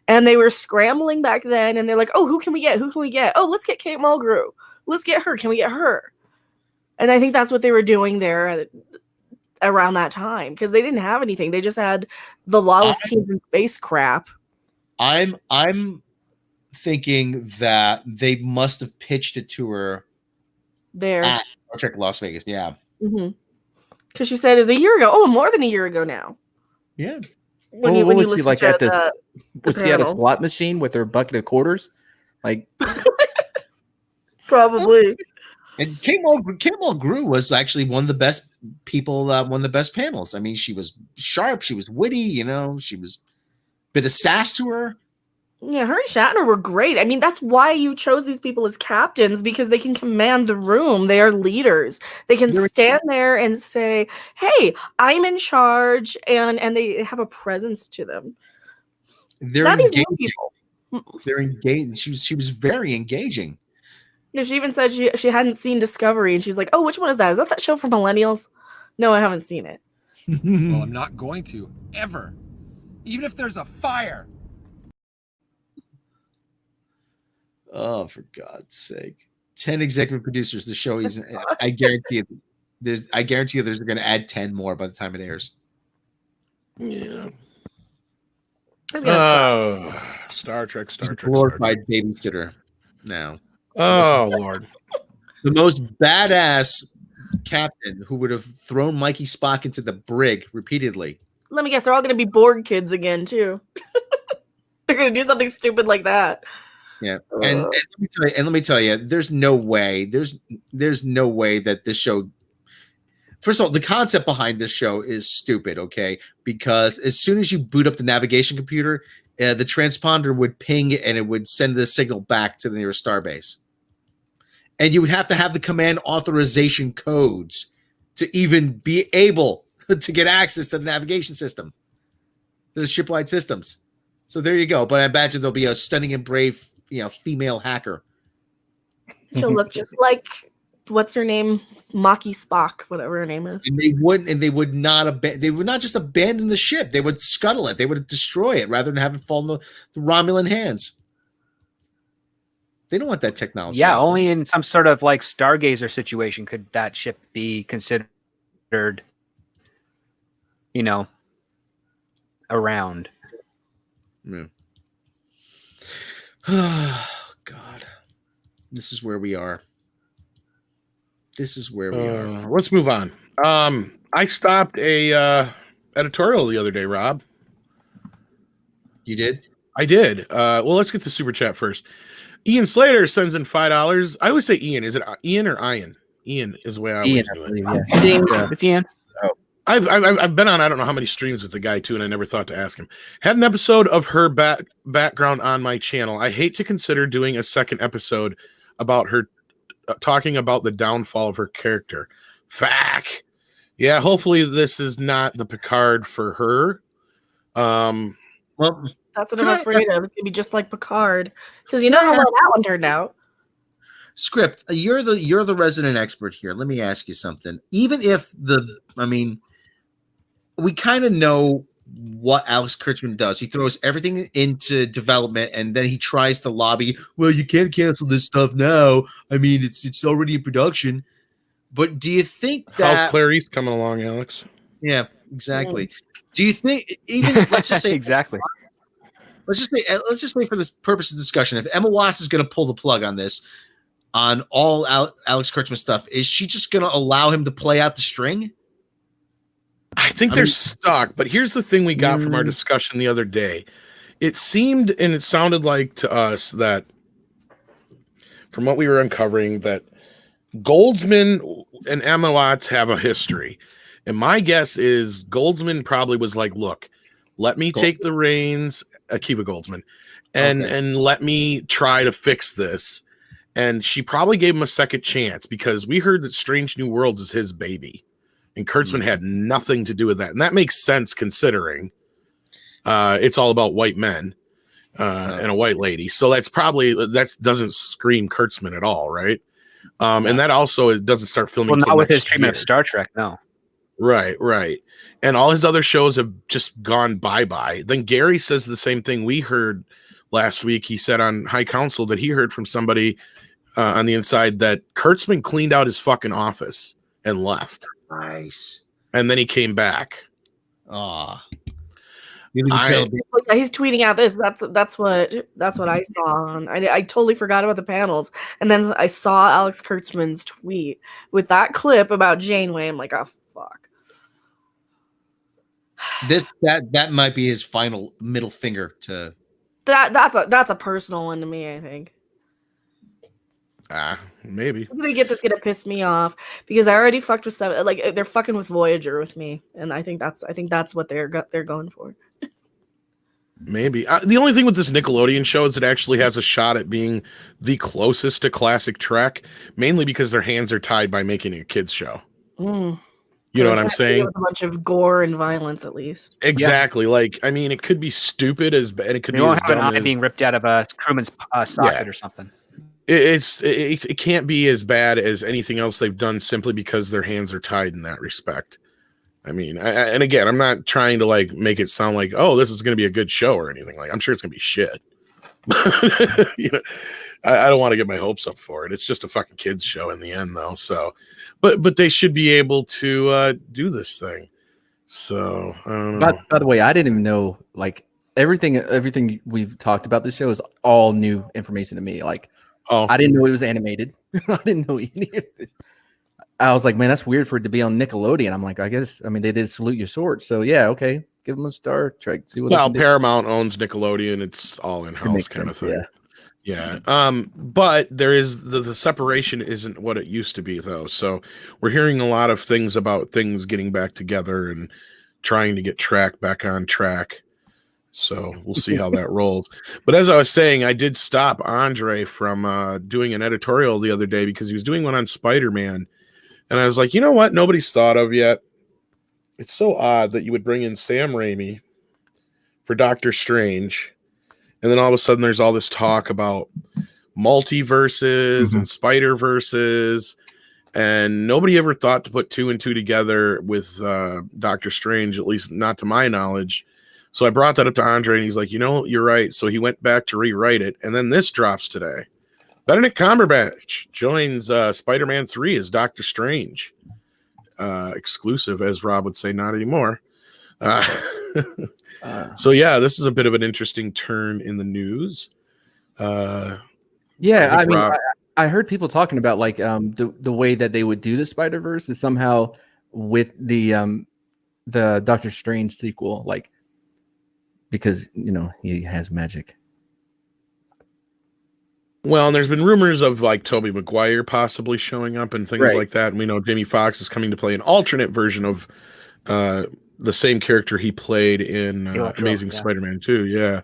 and they were scrambling back then. And they're like, "Oh, who can we get? Who can we get? Oh, let's get Kate Mulgrew. Let's get her. Can we get her?" And I think that's what they were doing there around that time, because they didn't have anything. They just had the lawless teams in space crap. I'm thinking that they must have pitched it to her There. at Star Trek Las Vegas. Yeah. Because she said it was a year ago. Oh, more than a year ago now. Yeah. When What when was she listen like to at this? the Was she at a panel. slot machine with her bucket of quarters? Like, Probably. And Kate Mulgrew was actually one of the best people, one of the best panels. I mean, she was sharp, she was witty, she was a bit of sass to her. Yeah, her and Shatner were great. I mean, that's why you chose these people as captains, because they can command the room. They are leaders. They can stand there and say, "Hey, I'm in charge," and they have a presence to them. They're Not these new engaging. people. They're engaged. She was very engaging. Yeah, she even said she hadn't seen Discovery, and she's like, "Oh, which one is that? Is that show for millennials?" No, I haven't seen it. Well, I'm not going to, ever. Even if there's a fire. Oh, for God's sake. 10 executive producers. The show is I guarantee you there's going to add 10 more by the time it airs. Yeah. It's gonna suck. Oh, Star Trek. She's a glorified babysitter now. Oh, Lord. The most badass captain who would have thrown Mikey Spock into the brig repeatedly. Let me guess, they're all going to be Borg kids again, too. They're going to do something stupid like that. Yeah, and let me tell you, there's no way that this show. First of all, the concept behind this show is stupid. Okay, because as soon as you boot up the navigation computer, the transponder would ping and it would send the signal back to the nearest starbase, and you would have to have the command authorization codes to even be able to get access to the navigation system, to the shipwide systems. So there you go. But I imagine there'll be a stunning and brave, female hacker. She'll look just like, what's her name? Maki Spock, whatever her name is. And they would not just abandon the ship. They would scuttle it. They would destroy it rather than have it fall in the Romulan hands. They don't want that technology. Yeah, only in some sort of like Stargazer situation could that ship be considered, around. Yeah. Oh, God. This is where we are. Let's move on. I stopped a editorial the other day, Rob. You did? I did. Well, let's get to Super Chat first. Ian Slater sends in $5. I always say Ian. Is it Ian or Ian? Ian is the way I always Ian, do I it. believe, yeah. Yeah. It's Ian. I've been on I don't know how many streams with the guy too, and I never thought to ask him. Had an episode of her background on my channel. I hate to consider doing a second episode about her talking about the downfall of her character. Fuck. Yeah, hopefully this is not the Picard for her. Well, That's what I'm afraid of. It's gonna be just like Picard, because you know how well that one turned out. Script, you're the resident expert here. Let me ask you something. Even if we kind of know what Alex Kurtzman does. He throws everything into development, and then he tries to lobby. Well, you can't cancel this stuff now. I mean, it's already in production. But do you think that How's Clarice coming along, Alex? Yeah, exactly. Do you think even let's just say exactly. Let's just say for this purpose of discussion, if Emma Watts is going to pull the plug on this, on all Alex Kurtzman stuff, is she just going to allow him to play out the string? I think they're stuck, but here's the thing we got from our discussion the other day. It seemed and it sounded like to us that from what we were uncovering that Goldsman and Emma Watts have a history. And my guess is Goldsman probably was like, look, let me take the reins, Akiva Goldsman, and let me try to fix this. And she probably gave him a second chance because we heard that Strange New Worlds is his baby. And Kurtzman had nothing to do with that. And that makes sense considering it's all about white men and a white lady. So that's probably, that doesn't scream Kurtzman at all, right? And that also it doesn't start filming. Well, not with his year. treatment of Star Trek, no. Right. And all his other shows have just gone bye-bye. Then Gary says the same thing we heard last week. He said on High Council that he heard from somebody on the inside that Kurtzman cleaned out his fucking office and left. Nice. And then he came back. Ah. He's tweeting out this. That's what I saw. I totally forgot about the panels, and then I saw Alex Kurtzman's tweet with that clip about Janeway. I'm like, oh fuck. That might be his final middle finger to. That's a personal one to me. I think. Maybe. If they get that's gonna piss me off because I already fucked with seven. Like they're fucking with Voyager with me, and I think that's what they're going for. Maybe. The only thing with this Nickelodeon show is it actually has a shot at being the closest to classic Trek, mainly because their hands are tied by making it a kids show. You know what I'm saying? A bunch of gore and violence, at least. Exactly. Yeah. Like, I mean, it could be stupid as bad. It could be as dumb an eye being ripped out of a crewman's socket or something. It can't be as bad as anything else they've done simply because their hands are tied in that respect. I mean, and again, I'm not trying to like make it sound like, oh, this is going to be a good show or anything. Like, I'm sure it's going to be shit. You know, I don't want to get my hopes up for it. It's just a fucking kids show in the end, though. So, but they should be able to do this thing. So, I don't know. By the way, I didn't even know like everything we've talked about this show is all new information to me. Like, I didn't know it was animated. I didn't know any of this. I was like, man, that's weird for it to be on Nickelodeon. I'm like, I mean, they did Salute Your Sword. So, yeah, okay. Give them a Star Trek. See what Paramount owns Nickelodeon. It's all in-house kind of thing. Yeah. But there is the separation isn't what it used to be, though. So we're hearing a lot of things about things getting back together and trying to get Trek back on track. So we'll see how that rolls. But as I was saying, I did stop Andre from doing an editorial the other day because he was doing one on Spider-Man. And I was like, you know what? Nobody's thought of yet. It's so odd that you would bring in Sam Raimi for Doctor Strange. And then all of a sudden there's all this talk about multiverses and Spider-Verses. And nobody ever thought to put 2 and 2 together with Doctor Strange, at least not to my knowledge. So I brought that up to Andre and he's like, you know, you're right. So he went back to rewrite it. And then this drops today. Benedict Cumberbatch joins Spider-Man 3 as Doctor Strange. Exclusive, as Rob would say, not anymore. So, yeah, this is a bit of an interesting turn in the news. I mean, I heard people talking about, like, the way that they would do the Spider-Verse is somehow with the Doctor Strange sequel, like, because, you know, he has magic. Well, and there's been rumors of like Tobey Maguire possibly showing up and things like that. And we know Jamie Foxx is coming to play an alternate version of the same character he played in Amazing Spider-Man 2. Yeah.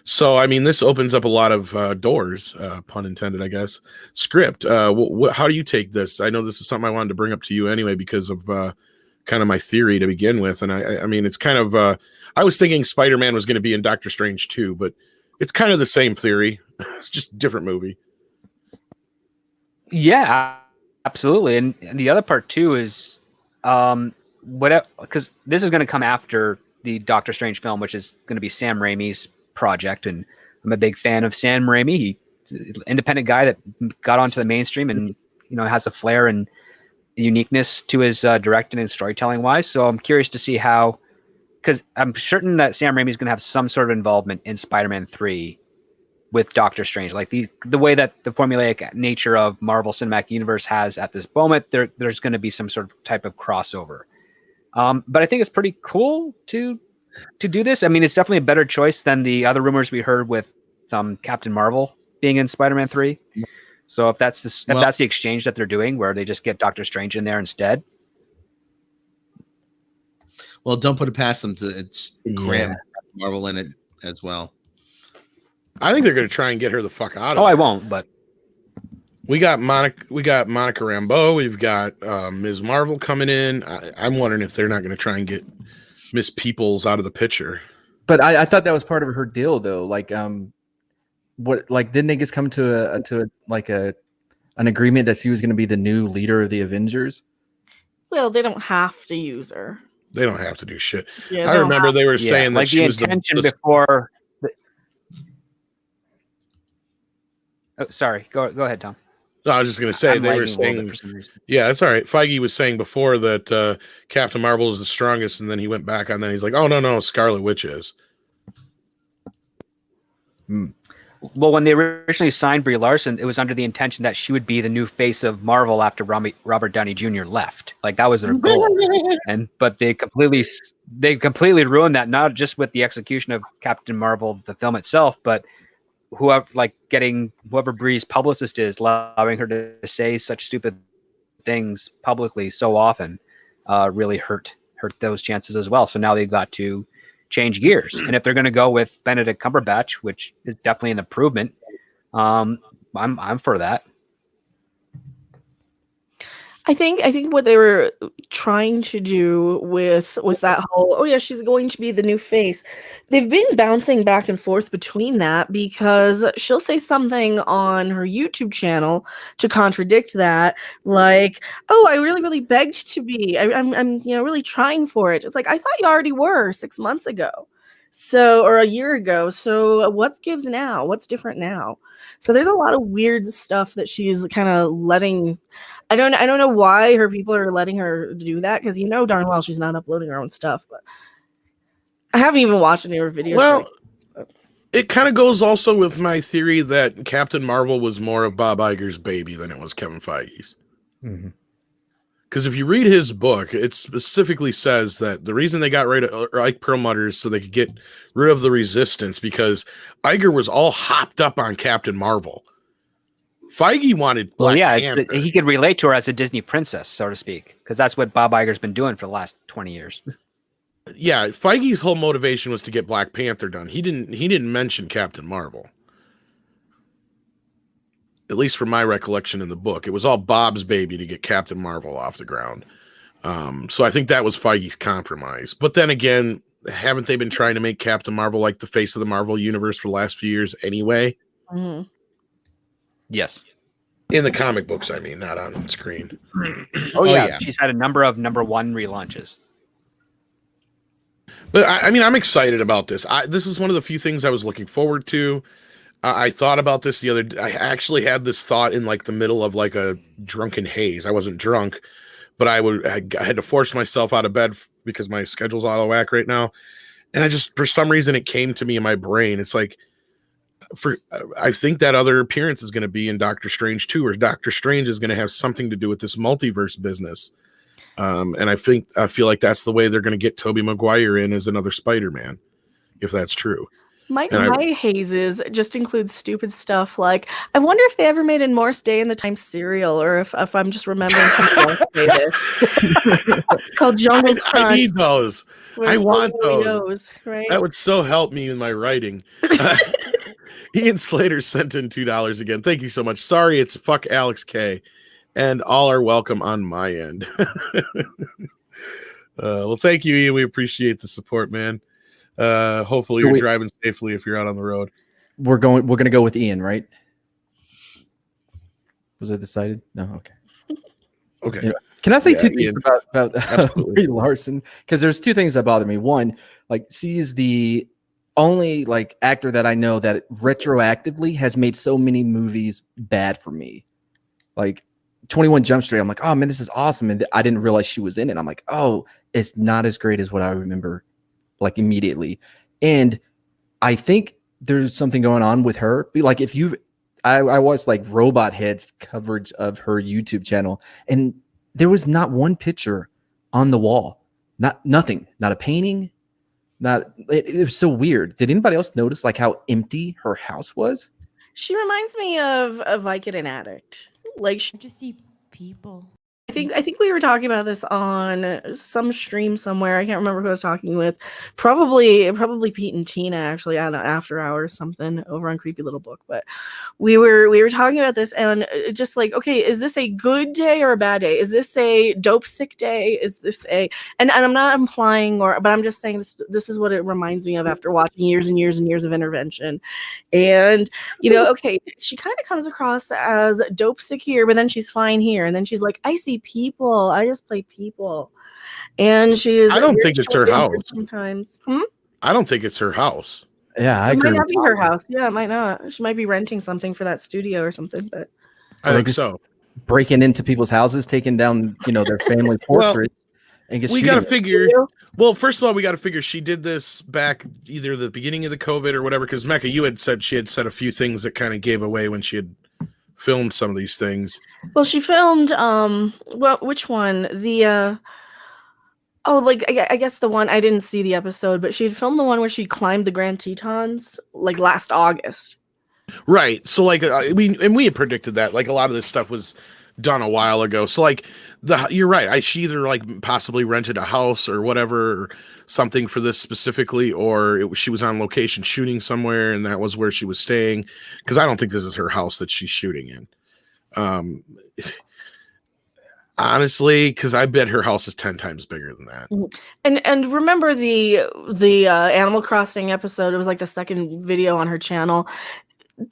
So, I mean, this opens up a lot of doors, pun intended, I guess. Script. How do you take this? I know this is something I wanted to bring up to you anyway because of kind of my theory to begin with. And I mean, it's kind of, I was thinking Spider-Man was going to be in Doctor Strange 2, but it's kind of the same theory. It's just a different movie. Yeah, absolutely. And the other part too is because this is going to come after the Doctor Strange film, which is going to be Sam Raimi's project. And I'm a big fan of Sam Raimi. He's an independent guy that got onto the mainstream and, you know, has a flair and uniqueness to his directing and storytelling wise. So I'm curious to see how, because I'm certain that Sam Raimi is going to have some sort of involvement in Spider-Man 3 with Doctor Strange. Like the way that the formulaic nature of Marvel Cinematic Universe has at this moment, there's going to be some sort of type of crossover. But I think it's pretty cool to do this. I mean, it's definitely a better choice than the other rumors we heard with Captain Marvel being in Spider-Man 3. So if that's the exchange that they're doing, where they just get Doctor Strange in there instead. Well, don't put it past them to cram Marvel in it as well. I think they're going to try and get her the fuck out of I there. won't, but We got Monica Rambeau. We've got Ms. Marvel coming in. I'm wondering if they're not going to try and get Miss Peoples out of the picture. But I thought that was part of her deal, though. Like, what? Like, didn't they just come to an agreement that she was going to be the new leader of the Avengers? Well, they don't have to use her. They don't have to do shit. Yeah, I remember they were saying that like she the was intention the before. Oh, sorry. Go ahead, Tom. No, I was just going to say I'm they were lagging a little saying. bit for some reason. Yeah, that's all right. Feige was saying before that Captain Marvel is the strongest, and then he went back on that. He's like, "Oh no, Scarlet Witch is." Well, when they originally signed Brie Larson, it was under the intention that she would be the new face of Marvel after Robert Downey Jr. left. Like that was their goal, but they completely ruined that. Not just with the execution of Captain Marvel, the film itself, but whoever Brie's publicist is, allowing her to say such stupid things publicly so often, really hurt those chances as well. So now they've got to change gears, and if they're going to go with Benedict Cumberbatch, which is definitely an improvement, I'm for that. I think what they were trying to do with that whole, she's going to be the new face. They've been bouncing back and forth between that, because she'll say something on her YouTube channel to contradict that, like, I really, really begged to be. I'm really trying for it. It's like, I thought you already were 6 months ago. So, or a year ago. So what gives now? What's different now? So there's a lot of weird stuff that she's kind of letting. I don't know why her people are letting her do that, because darn well she's not uploading her own stuff. But I haven't even watched any of her videos. Well, it kind of goes also with my theory that Captain Marvel was more of Bob Iger's baby than it was Kevin Feige's. Mm-hmm. Because if you read his book, it specifically says that the reason they got rid of Ike Perlmutter is so they could get rid of the resistance, because Iger was all hopped up on Captain Marvel. Feige wanted Black Panther. He could relate to her as a Disney princess, so to speak, because that's what Bob Iger's been doing for the last 20 years. Yeah, Feige's whole motivation was to get Black Panther done. He didn't mention Captain Marvel. At least from my recollection in the book, it was all Bob's baby to get Captain Marvel off the ground. So I think that was Feige's compromise. But then again, haven't they been trying to make Captain Marvel like the face of the Marvel universe for the last few years anyway? Mm-hmm. Yes. In the comic books, I mean, not on screen. Yeah. She's had a number of number one relaunches. But I mean, I'm excited about this. This is one of the few things I was looking forward to. I thought about this the other day. I actually had this thought in like the middle of like a drunken haze. I wasn't drunk, but I had to force myself out of bed because my schedule's out of whack right now. And I just, for some reason, it came to me in my brain. It's like, I think that other appearance is going to be in Doctor Strange 2, or Doctor Strange is going to have something to do with this multiverse business. And I feel like that's the way they're going to get Tobey Maguire in as another Spider-Man, if that's true. My hazes just include stupid stuff like, I wonder if they ever made a Morse Day in the Time cereal, or if I'm just remembering something else they did. Called Jungle Crunch. I need those. I want those. Right? That would so help me in my writing. Ian Slater sent in $2 again. Thank you so much. Sorry, it's fuck Alex K. And all are welcome on my end. Well, thank you, Ian. We appreciate the support, man. Hopefully you're driving safely if you're out on the road. We're going to go with Ian, right? Was it decided? No, okay. Okay. Can I say two things about Brie Larson? Because there's two things that bother me. One, like, she is the only like actor that I know that retroactively has made so many movies bad for me. Like 21 Jump Street, I'm like, oh man, this is awesome. And I didn't realize she was in it. I'm like, oh, it's not as great as what I remember, like, immediately. And I think there's something going on with her. Like, if I watched like Robot Head's coverage of her YouTube channel, and there was not one picture on the wall Nothing. Not a painting. It was so weird. Did anybody else notice like how empty her house was? She reminds me of a Vicodin addict. Like I just see people. I think we were talking about this on some stream somewhere. I can't remember who I was talking with. Probably Pete and Tina, actually, on After Hours something over on Creepy Little Book. But we were talking about this, and just like, okay, is this a good day or a bad day? Is this a dope sick day? Is this and I'm not implying but I'm just saying this is what it reminds me of after watching years and years and years of Intervention. And okay, she kind of comes across as dope sick here, but then she's fine here, and then she's like, I see people. I just play people. And she is. I don't think it's her house. Sometimes. I don't think it's her house. Yeah, I it agree. might not be her house. Yeah, it might not. She might be renting something for that studio or something. But I think so. Breaking into people's houses, taking down, their family portraits, and we got to figure. Well, first of all, we got to figure she did this back either the beginning of the COVID or whatever. Because Mecca, you had said she had said a few things that kind of gave away when she had filmed some of these things. Well, she filmed which one? The I guess the one I didn't see the episode, but she had filmed the one where she climbed the Grand Tetons like last August. Right. So like we had predicted that like a lot of this stuff was done a while ago. So like you're right. She either like possibly rented a house or whatever or something for this specifically, or she was on location shooting somewhere and that was where she was staying. Because I don't think this is her house that she's shooting in. Honestly, because I bet her house is 10 times bigger than that. And remember the Animal Crossing episode? It was like the second video on her channel.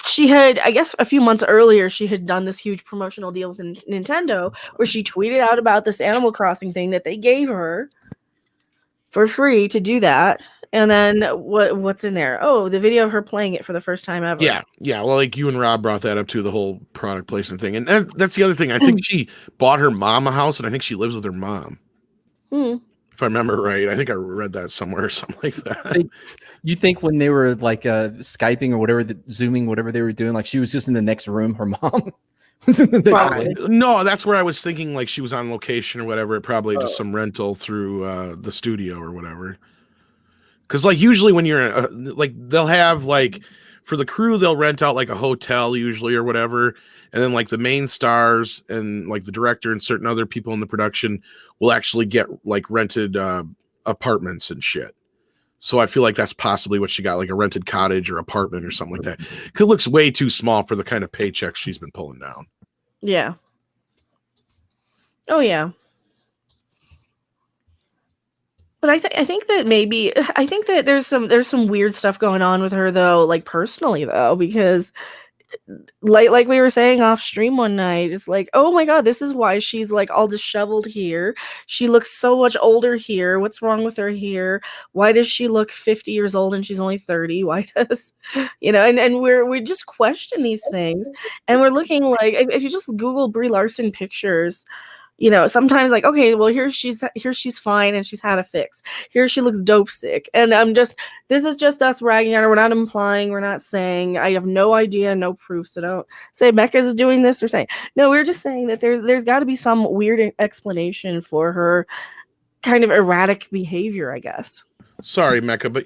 She had, I guess, a few months earlier, she had done this huge promotional deal with Nintendo where she tweeted out about this Animal Crossing thing that they gave her for free to do that. And then what's in there? Oh, the video of her playing it for the first time ever. Yeah. Well, like you and Rob brought that up too, the whole product placement thing. And that's the other thing. I think she bought her mom a house, and I think she lives with her mom. If I remember right. I think I read that somewhere or something like that. You think when they were like Skyping or whatever, Zooming, whatever they were doing, like she was just in the next room, her mom was in the next room? No, that's where I was thinking like she was on location or whatever. Probably just some rental through the studio or whatever. Because like usually when you're like they'll have like for the crew they'll rent out like a hotel usually or whatever, and then like the main stars and like the director and certain other people in the production will actually get like rented apartments and shit. So I feel like that's possibly what she got, like a rented cottage or apartment or something like that. Because it looks way too small for the kind of paychecks she's been pulling down. Yeah. Oh yeah. But I think that there's some weird stuff going on with her though, like personally though, because like we were saying off stream one night, it's like, oh my god, this is why she's like all disheveled here. She looks so much older here. What's wrong with her here? Why does she look 50 years old and she's only 30? Why does and we just question these things, and we're looking like if you just Google Brie Larson pictures. Sometimes like, okay, well here she's fine and she's had a fix. Here she looks dope sick. And this is just us ragging on her. We're not implying, we're not saying. I have no idea, no proof. So don't say Mecca's doing this or saying. No, we're just saying that there's got to be some weird explanation for her kind of erratic behavior, I guess. Sorry, Mecca, but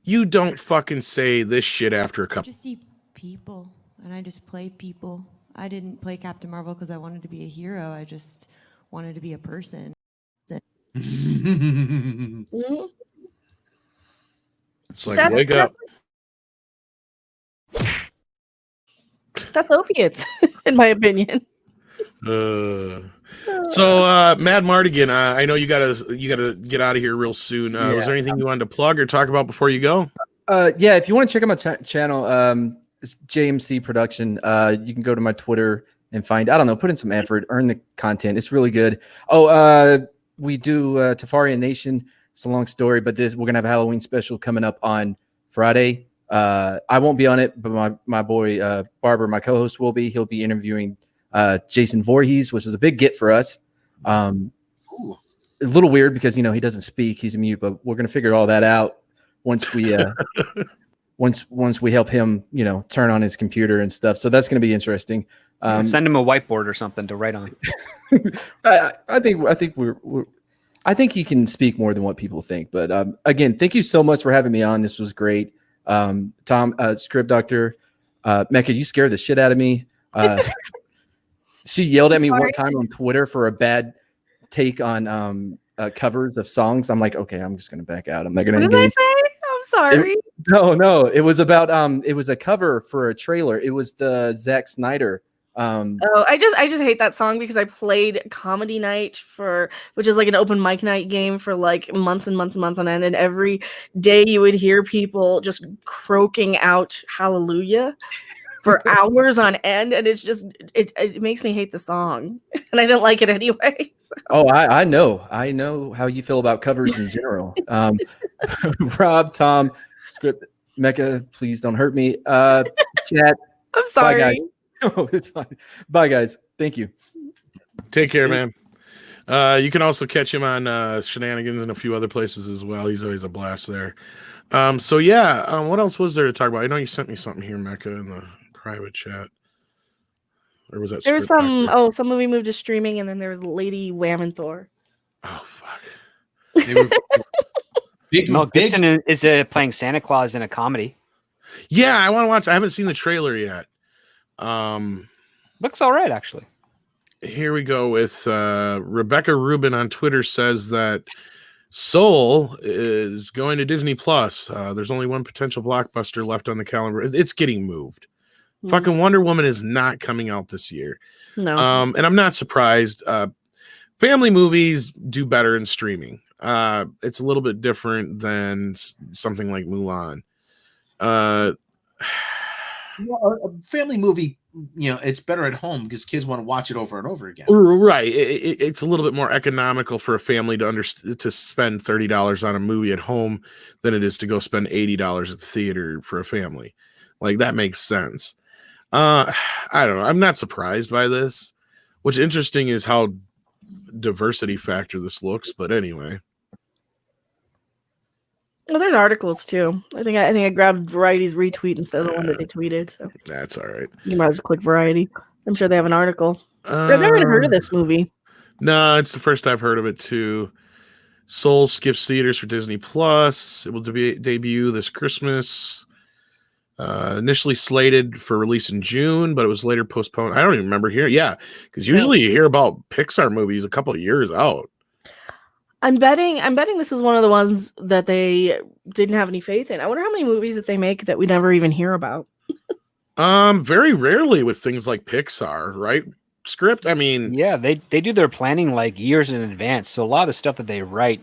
you don't fucking say this shit after a couple. I just see people and I just play people. I didn't play Captain Marvel because I wanted to be a hero. I just wanted to be a person. It's like, wake up. That's opiates, in my opinion. So Mad Mardigan, I know you gotta get out of here real soon. Was there anything you wanted to plug or talk about before you go? Yeah, if you want to check out my channel, it's JMC Production. You can go to my Twitter and find, I don't know, put in some effort, earn the content. It's really good. We do Tafarian Nation. It's a long story, but we're gonna have a Halloween special coming up on Friday. I won't be on it, but my boy Barber, my co-host, will be. He'll be interviewing Jason Voorhees, which is a big get for us. A little weird because he doesn't speak, he's a mute, but we're gonna figure all that out once we once we help him, turn on his computer and stuff. So that's going to be interesting. Send him a whiteboard or something to write on. I think I think he can speak more than what people think. But again, thank you so much for having me on. This was great. Tom, script doctor, Mecca, you scared the shit out of me. She yelled at me one time on Twitter for a bad take on covers of songs. I'm like, okay, I'm just gonna back out. I'm not gonna. What did I say? I'm sorry. No, it was about it was a cover for a trailer. It was the Zack Snyder. I just hate that song because I played comedy night which is like an open mic night game for like months and months and months on end, and every day you would hear people just croaking out hallelujah for hours on end, and it's just it makes me hate the song, and I didn't like it anyway. So. Oh, I know how you feel about covers in general. Rob, Tom, script, Mecca, please don't hurt me. Chat. I'm sorry. Bye, guys. Oh, it's fine. Bye, guys. Thank you. Take care, man. You can also catch him on Shenanigans and a few other places as well. He's always a blast there. So yeah, what else was there to talk about? I know you sent me something here, Mecca, in the private chat. Or was that There was script back some movie moved to streaming, and then there was Lady Wham and Thor. there? Oh fuck. Mel Gibson is playing Santa Claus in a comedy. Yeah, I want to watch. I haven't seen the trailer yet. Looks all right, actually. Here we go with Rebecca Rubin on Twitter says that Soul is going to Disney Plus. There's only one potential blockbuster left on the calendar. It's getting moved. Fucking Wonder Woman is not coming out this year. No. And I'm not surprised. Family movies do better in streaming. It's a little bit different than something like Mulan. Well, a family movie, it's better at home because kids want to watch it over and over again. Right. It's a little bit more economical for a family to spend $30 on a movie at home than it is to go spend $80 at the theater for a family. Like, that makes sense. I don't know. I'm not surprised by this. What's interesting is how diversity factor this looks, but anyway. Well, there's articles too. I think I grabbed Variety's retweet instead of the one that they tweeted. So That's all right. you might just click Variety. I'm sure they have an article. I've never even heard of this movie. No, it's the first I've heard of it too. Soul skips theaters for Disney Plus. It will debut this Christmas. Initially slated for release in June, but it was later postponed. I don't even remember hearing. Yeah, because usually you hear about Pixar movies a couple of years out. I'm betting this is one of the ones that they didn't have any faith in. I wonder how many movies that they make that we never even hear about. Very rarely with things like Pixar, right? Script. I mean, yeah, they do their planning like years in advance. So a lot of the stuff that they write,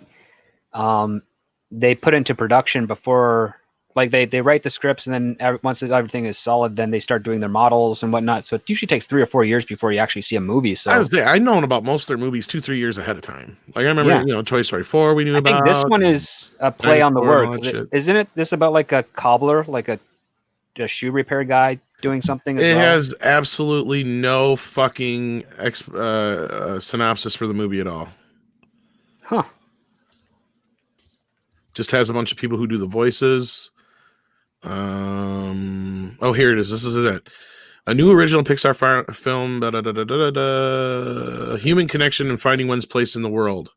they put into production before. Like they write the scripts, and then once everything is solid, then they start doing their models and whatnot. So it usually takes 3 or 4 years before you actually see a movie. So I've known about most of their movies 2-3 years ahead of time. Like I remember, Toy Story 4 we knew about. I think this one is a play on the word. Isn't it this about like a cobbler, like a shoe repair guy doing something? It has absolutely no fucking synopsis for the movie at all. Huh. Just has a bunch of people who do the voices. Here it is. This is it. A new original Pixar film. Human connection and finding one's place in the world.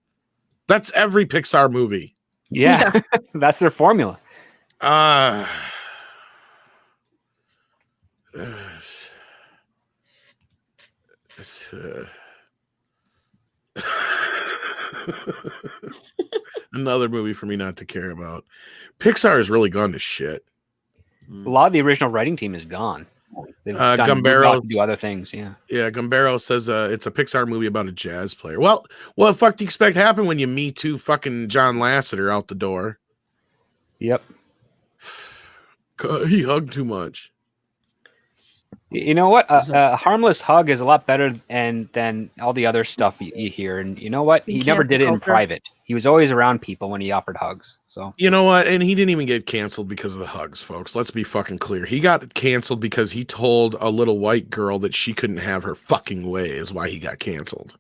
That's every Pixar movie. Yeah. That's their formula. Another movie for me not to care about. Pixar has really gone to shit. A lot of the original writing team is gone. They've Gumbaro do other things. Yeah. Gumbaro says it's a Pixar movie about a jazz player. Well, what the fuck do you expect happen when you Me Too fucking John Lasseter out the door? Yep. He hugged too much. You know what? A harmless hug is a lot better than all the other stuff you hear. And you know what? He never did it in private. He was always around people when he offered hugs. So you know what? And he didn't even get canceled because of the hugs, folks. Let's be fucking clear. He got canceled because he told a little white girl that she couldn't have her fucking way is why he got canceled.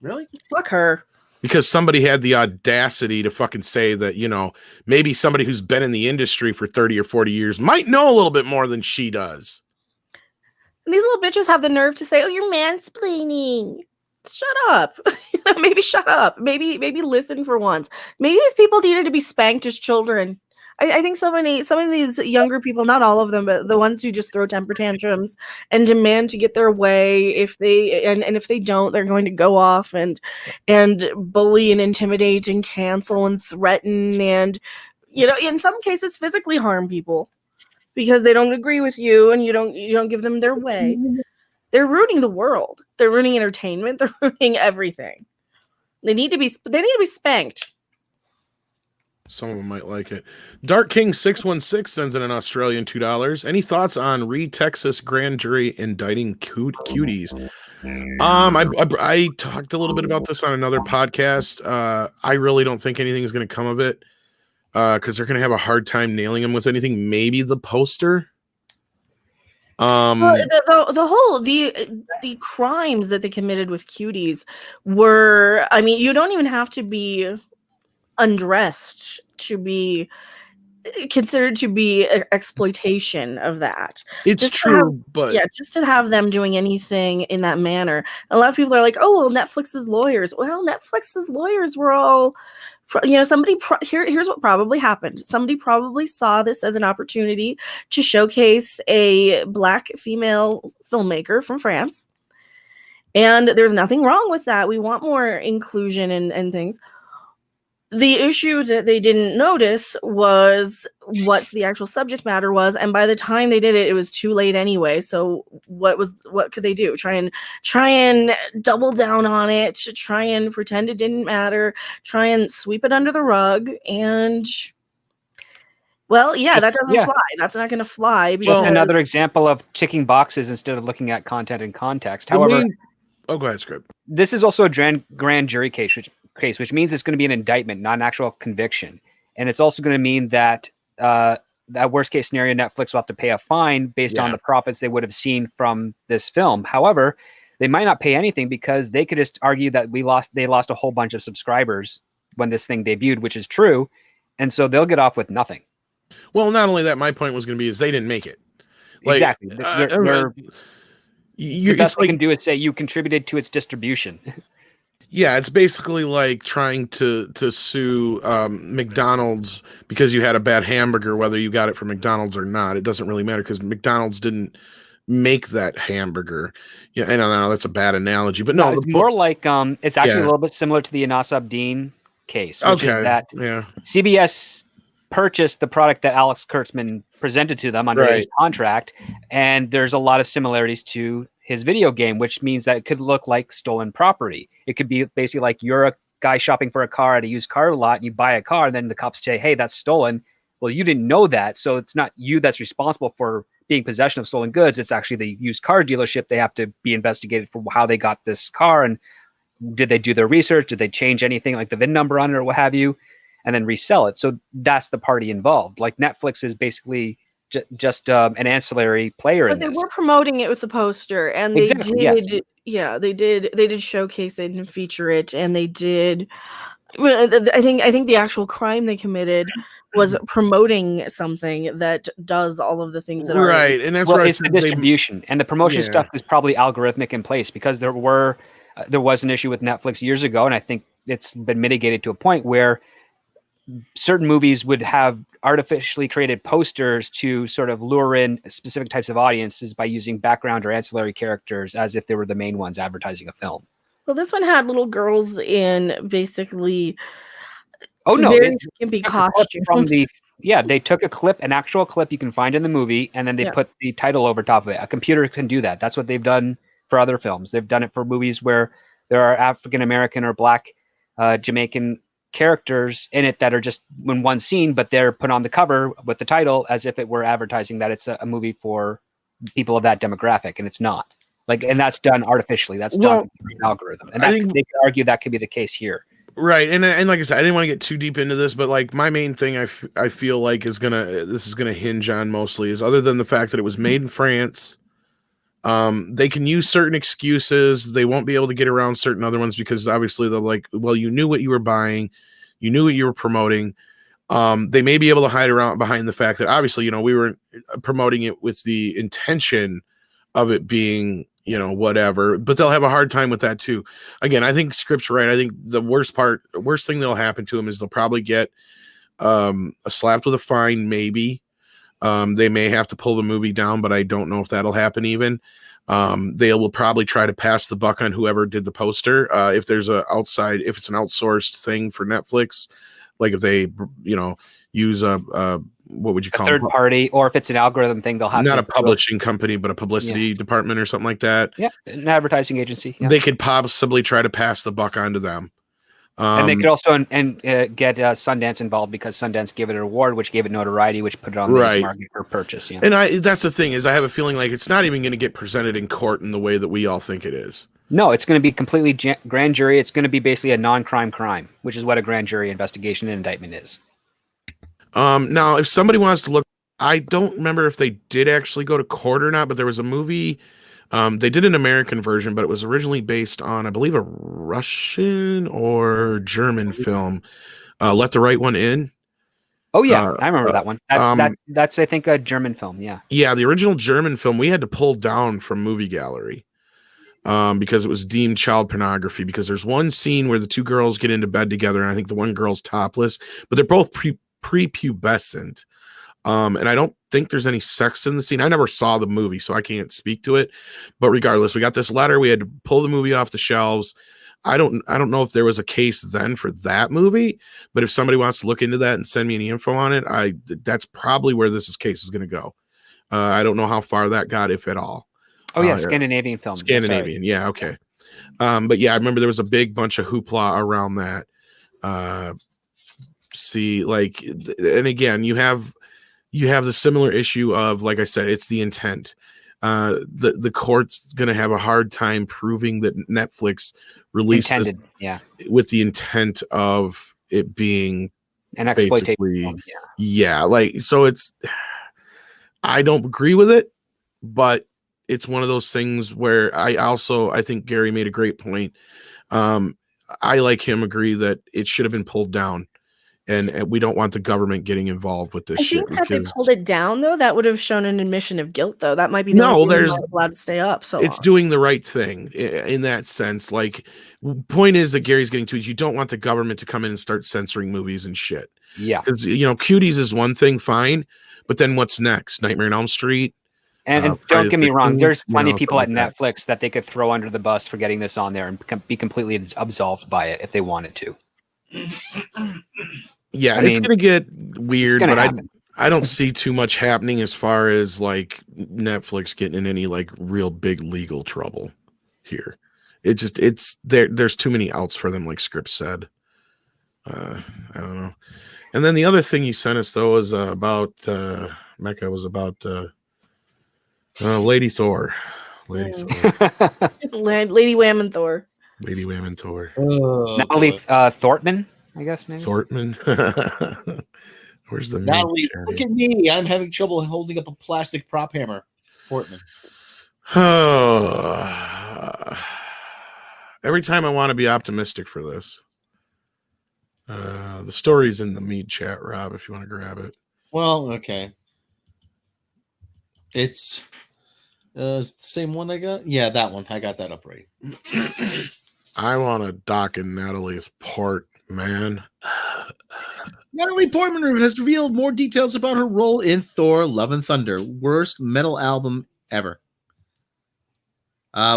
Really? Fuck her. Because somebody had the audacity to fucking say that, maybe somebody who's been in the industry for 30 or 40 years might know a little bit more than she does. And these little bitches have the nerve to say, "Oh, you're mansplaining." shut up. Maybe shut up. Maybe listen for once. Maybe these people needed to be spanked as children. I think some of these younger people, not all of them, but the ones who just throw temper tantrums and demand to get their way, if they don't, they're going to go off and bully and intimidate and cancel and threaten and, in some cases physically harm people because they don't agree with you and you don't give them their way. They're ruining the world. They're ruining entertainment. They're ruining everything. They need to be spanked. Some of them might like it. Dark King 616 sends in an Australian $2. Any thoughts on Texas grand jury indicting cuties? I talked a little bit about this on another podcast. I really don't think anything is going to come of it because they're going to have a hard time nailing him with anything. Maybe the poster. Well, the crimes that they committed with cuties were, I mean, you don't even have to be undressed to be considered to be exploitation of that. It's just true, but just to have them doing anything in that manner. A lot of people are like, oh, well, Netflix's lawyers. Well, Netflix's lawyers were all, here's what probably happened. Somebody probably saw this as an opportunity to showcase a Black female filmmaker from France. And there's nothing wrong with that. We want more inclusion and things. The issue that they didn't notice was what the actual subject matter was, and by the time they did it, it was too late anyway. So what could they do? Try and double down on it, to try and pretend it didn't matter, try and sweep it under the rug, and that doesn't fly. That's not going to fly. Just another example of ticking boxes instead of looking at content and context. However, go ahead, Script. This is also a grand jury case, which means it's going to be an indictment, not an actual conviction. And it's also going to mean that that worst case scenario, Netflix will have to pay a fine based on the profits they would have seen from this film. However, they might not pay anything because they could just argue that they lost a whole bunch of subscribers when this thing debuted, which is true. And so they'll get off with nothing. Well, not only that, my point was going to be is they didn't make it. Exactly. The best they can do is say you contributed to its distribution. Yeah, it's basically like trying to sue McDonald's because you had a bad hamburger, whether you got it from McDonald's or not. It doesn't really matter because McDonald's didn't make that hamburger. Yeah, I don't know, that's a bad analogy, but no, it's more like it's actually a little bit similar to the Anas Abdeen case, which is that CBS purchased the product that Alex Kurtzman presented to them under his contract, and there's a lot of similarities to his video game, which means that it could look like stolen property. It could be basically like you're a guy shopping for a car at a used car lot, and you buy a car, and then the cops say, hey, that's stolen. Well, you didn't know that, so it's not you that's responsible for being possession of stolen goods. It's actually the used car dealership. They have to be investigated for how they got this car, and did they do their research? Did they change anything like the VIN number on it or what have you, and then resell it? So that's the party involved. Like Netflix is basically just an ancillary player in this. But they were promoting it with the poster, and they did. Yeah, they did showcase it and feature it, and they did. I think the actual crime they committed was promoting something that does all of the things that are and that's right. It's the distribution and the promotion stuff is probably algorithmic in place because there was an issue with Netflix years ago, and I think it's been mitigated to a point where certain movies would have artificially created posters to sort of lure in specific types of audiences by using background or ancillary characters as if they were the main ones advertising a film. Well, this one had little girls in basically very skimpy costumes. They took a clip, an actual clip you can find in the movie, and then they put the title over top of it. A computer can do that. That's what they've done for other films. They've done it for movies where there are African American or Black Jamaican characters in it that are just in one scene, but they're put on the cover with the title as if it were advertising that it's a movie for people of that demographic, and it's not. And that's done artificially. That's done through an algorithm, and they could argue that could be the case here. Right, and like I said, I didn't want to get too deep into this, but like my main thing, I feel like this is gonna hinge on mostly is other than the fact that it was made in France. They can use certain excuses. They won't be able to get around certain other ones because obviously they're like, well, you knew what you were buying, you knew what you were promoting. They may be able to hide around behind the fact that obviously, we were promoting it with the intention of it being, whatever, but they'll have a hard time with that too. Again, I think Script's right. I think the worst thing that'll happen to them is they'll probably get slapped with a fine, maybe. They may have to pull the movie down, but I don't know if that'll happen even. They will probably try to pass the buck on whoever did the poster. If it's an outsourced thing for Netflix, like if they, use what would you call third party, or if it's an algorithm thing, they'll have not a publishing company, but a publicity department or something like that. Yeah, an advertising agency. Yeah. They could possibly try to pass the buck onto them. And they could also get Sundance involved, because Sundance gave it an award, which gave it notoriety, which put it on the market for purchase. Yeah. And that's the thing, is I have a feeling like it's not even going to get presented in court in the way that we all think it is. No, it's going to be completely grand jury. It's going to be basically a non-crime crime, which is what a grand jury investigation and indictment is. Now, if somebody wants to look, I don't remember if they did actually go to court or not, but there was a movie. They did an American version, but it was originally based on, I believe, a Russian or German film. Let the Right One In. Oh yeah, I remember that one. That's I think a German film. Yeah. Yeah, the original German film we had to pull down from Movie Gallery because it was deemed child pornography. Because there's one scene where the two girls get into bed together, and I think the one girl's topless, but they're both prepubescent. And I don't think there's any sex in the scene. I never saw the movie, so I can't speak to it. But regardless, we got this letter. We had to pull the movie off the shelves. I don't know if there was a case then for that movie, but if somebody wants to look into that and send me any info on it, that's probably where this case is going to go. I don't know how far that got, if at all. Oh yeah, Scandinavian film. Scandinavian, yeah, okay. But yeah, I remember there was a big bunch of hoopla around that. And again, you have the similar issue of, like I said, it's the intent. The court's going to have a hard time proving that Netflix released this with the intent of it being an exploitation film, so it's, I don't agree with it, but it's one of those things where I think Gary made a great point. I, like him, agree that it should have been pulled down. And we don't want the government getting involved with this shit. I think that they pulled it down, though, that would have shown an admission of guilt, though. That might be the only reason it's allowed to stay up. So it's doing the right thing in that sense. Like, point is that Gary's getting to is you don't want the government to come in and start censoring movies and shit. Yeah, because Cuties is one thing, fine, but then what's next? Nightmare on Elm Street. And don't get me wrong, there's plenty of people at Netflix that they could throw under the bus for getting this on there and be completely absolved by it if they wanted to. Yeah, it's gonna get weird, but I don't see too much happening as far as like Netflix getting in any like real big legal trouble here. There's too many outs for them, like Script said. I don't know. And then the other thing you sent us though was about Mecca was about Lady Thor. Lady Wham and Thor. Lady Wham and Thor. Natalie Thorntman, I guess maybe. Thorntman. Where's the Natalie? Look at me. I'm having trouble holding up a plastic prop hammer. Portman. Every time I want to be optimistic for this. The story's in the MEAD chat, Rob, if you want to grab it. Well, okay. It's the same one I got? Yeah, that one. I got that up right. I want to dock in Natalie's part, man. Natalie Portman has revealed more details about her role in Thor: Love and Thunder, worst metal album ever.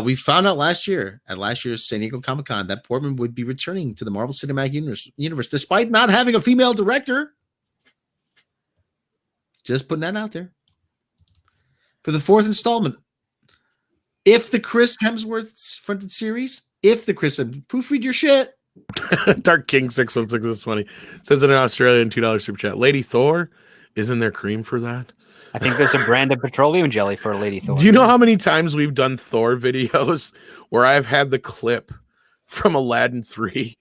We found out last year at last year's San Diego Comic-Con that Portman would be returning to the Marvel Cinematic Universe despite not having a female director. Just putting that out there. For the fourth installment, if the Chris Hemsworth fronted series, proofread your shit. Dark King 616 is funny. Says in an Australian $2 super chat. Lady Thor, isn't there cream for that? I think there's a brand of petroleum jelly for Lady Thor. Do you know how many times we've done Thor videos where I've had the clip from Aladdin 3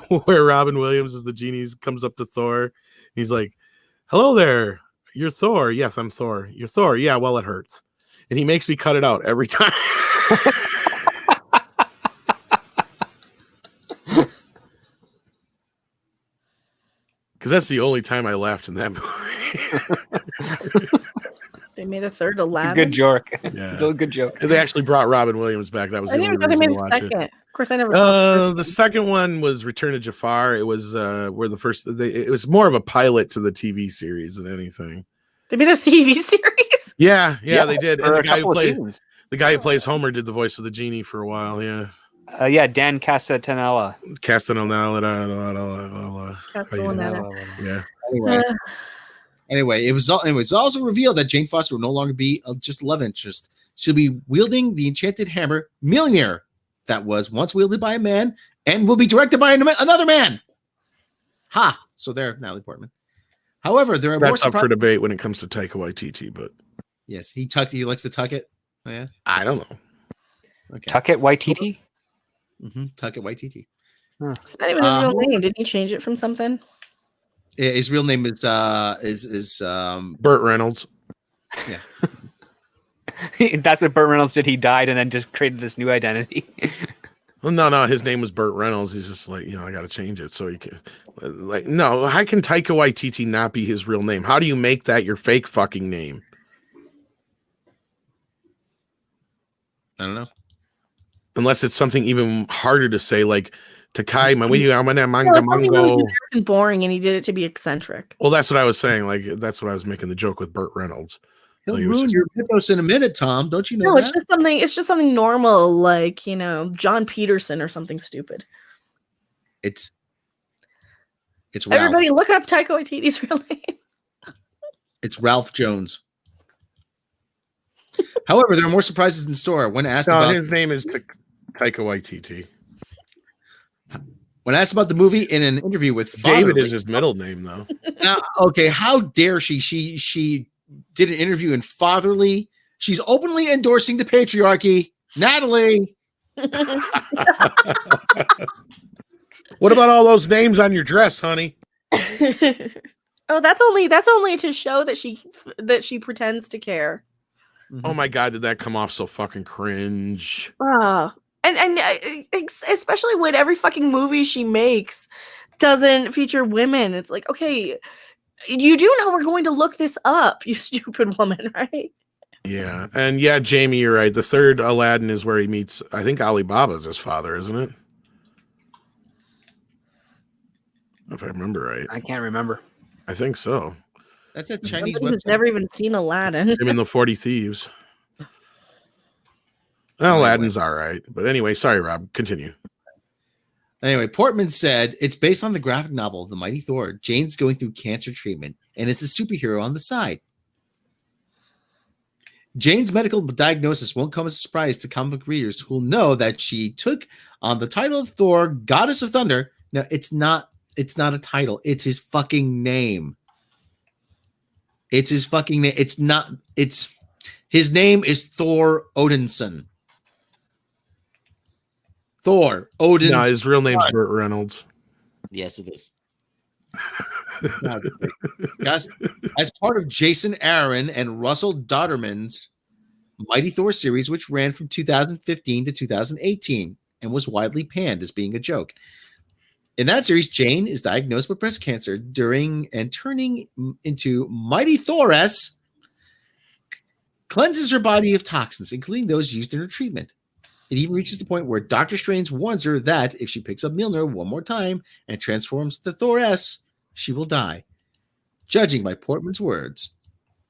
where Robin Williams as the genie comes up to Thor. He's like, "Hello there. You're Thor." "Yes, I'm Thor." "You're Thor." "Yeah, well, it hurts." And he makes me cut it out every time. Because that's the only time I laughed in that movie. They made a third Aladdin. Good joke. Yeah. Good joke. They actually brought Robin Williams back. That was I the didn't only even know they reason made to a watch it. second. Of course, I never saw The second one was Return of Jafar. It was where the first it was more of a pilot to the TV series than anything. They made a TV series. Yeah, they did. And For the a guy couple who of plays seasons. the guy who plays Homer did the voice of the genie for a while. Yeah, Yeah, Dan Castellaneta. Castellaneta. Castellaneta. Yeah. Anyway, it was also revealed that Jane Foster will no longer be just a love interest. She'll be wielding the enchanted hammer Mjolnir that was once wielded by a man and will be directed by another man. Ha! So there, Natalie Portman. However, there are more That's up for surprises. debate when it comes to Taika Waititi, but Yes, he likes to tuck it. Oh, yeah. I don't know. Okay. Tuck it, Waititi. Tuck it, Waititi. It's not even his real name. Didn't he change it from something? His real name is Burt Reynolds. Yeah. That's what Burt Reynolds did. He died and then just created this new identity. Well, no, his name was Burt Reynolds. He's just like, I got to change it so he can. Like, no, how can Taika Waititi not be his real name? How do you make that your fake fucking name? I don't know. Unless it's something even harder to say, like Takai Something Mango. really generic and boring, and he did it to be eccentric. Well, that's what I was saying. Like, that's what I was making the joke with Burt Reynolds. He'll Like, it was ruin just- your mythos in a minute, Tom. Don't you know No, that? it's just something. It's just something normal, like John Peterson or something stupid. It's Ralph. Everybody, look up Taika Waititi's real name. It's Ralph Jones. However, there are more surprises in store. When asked about his name is Taika Waititi. When asked about the movie in an interview with David Fatherly- is his middle name, though. Now, okay, how dare she? She did an interview in Fatherly. She's openly endorsing the patriarchy. Natalie. What about all those names on your dress, honey? Oh, that's only to show that she pretends to care. Oh my god, did that come off so fucking cringe? And especially when every fucking movie she makes doesn't feature women. It's like, okay, you do know we're going to look this up, you stupid woman, right? Yeah, and yeah, Jamie, you're right. The third Aladdin is where he meets, I think Alibaba's his father, isn't it? If I remember right. I can't remember. I think so. That's a Chinese Somebody who's website. never even seen Aladdin. Him and the 40 Thieves. Well, Aladdin's all right. But anyway, sorry, Rob. Continue. Anyway, Portman said it's based on the graphic novel The Mighty Thor. Jane's going through cancer treatment, and it's a superhero on the side. Jane's medical diagnosis won't come as a surprise to comic book readers who will know that she took on the title of Thor, Goddess of Thunder. No, it's not a title. It's his fucking name. It's his fucking name. His name is Thor Odinson. Thor Odinson. No, his real name's Burt Reynolds. Yes, it is. As part of Jason Aaron and Russell Dodderman's Mighty Thor series, which ran from 2015 to 2018 and was widely panned as being a joke. In that series, Jane is diagnosed with breast cancer during and turning into Mighty Thoress cleanses her body of toxins, including those used in her treatment. It even reaches the point where Doctor Strange warns her that if she picks up Mjolnir one more time and transforms to Thoress, she will die. Judging by Portman's words,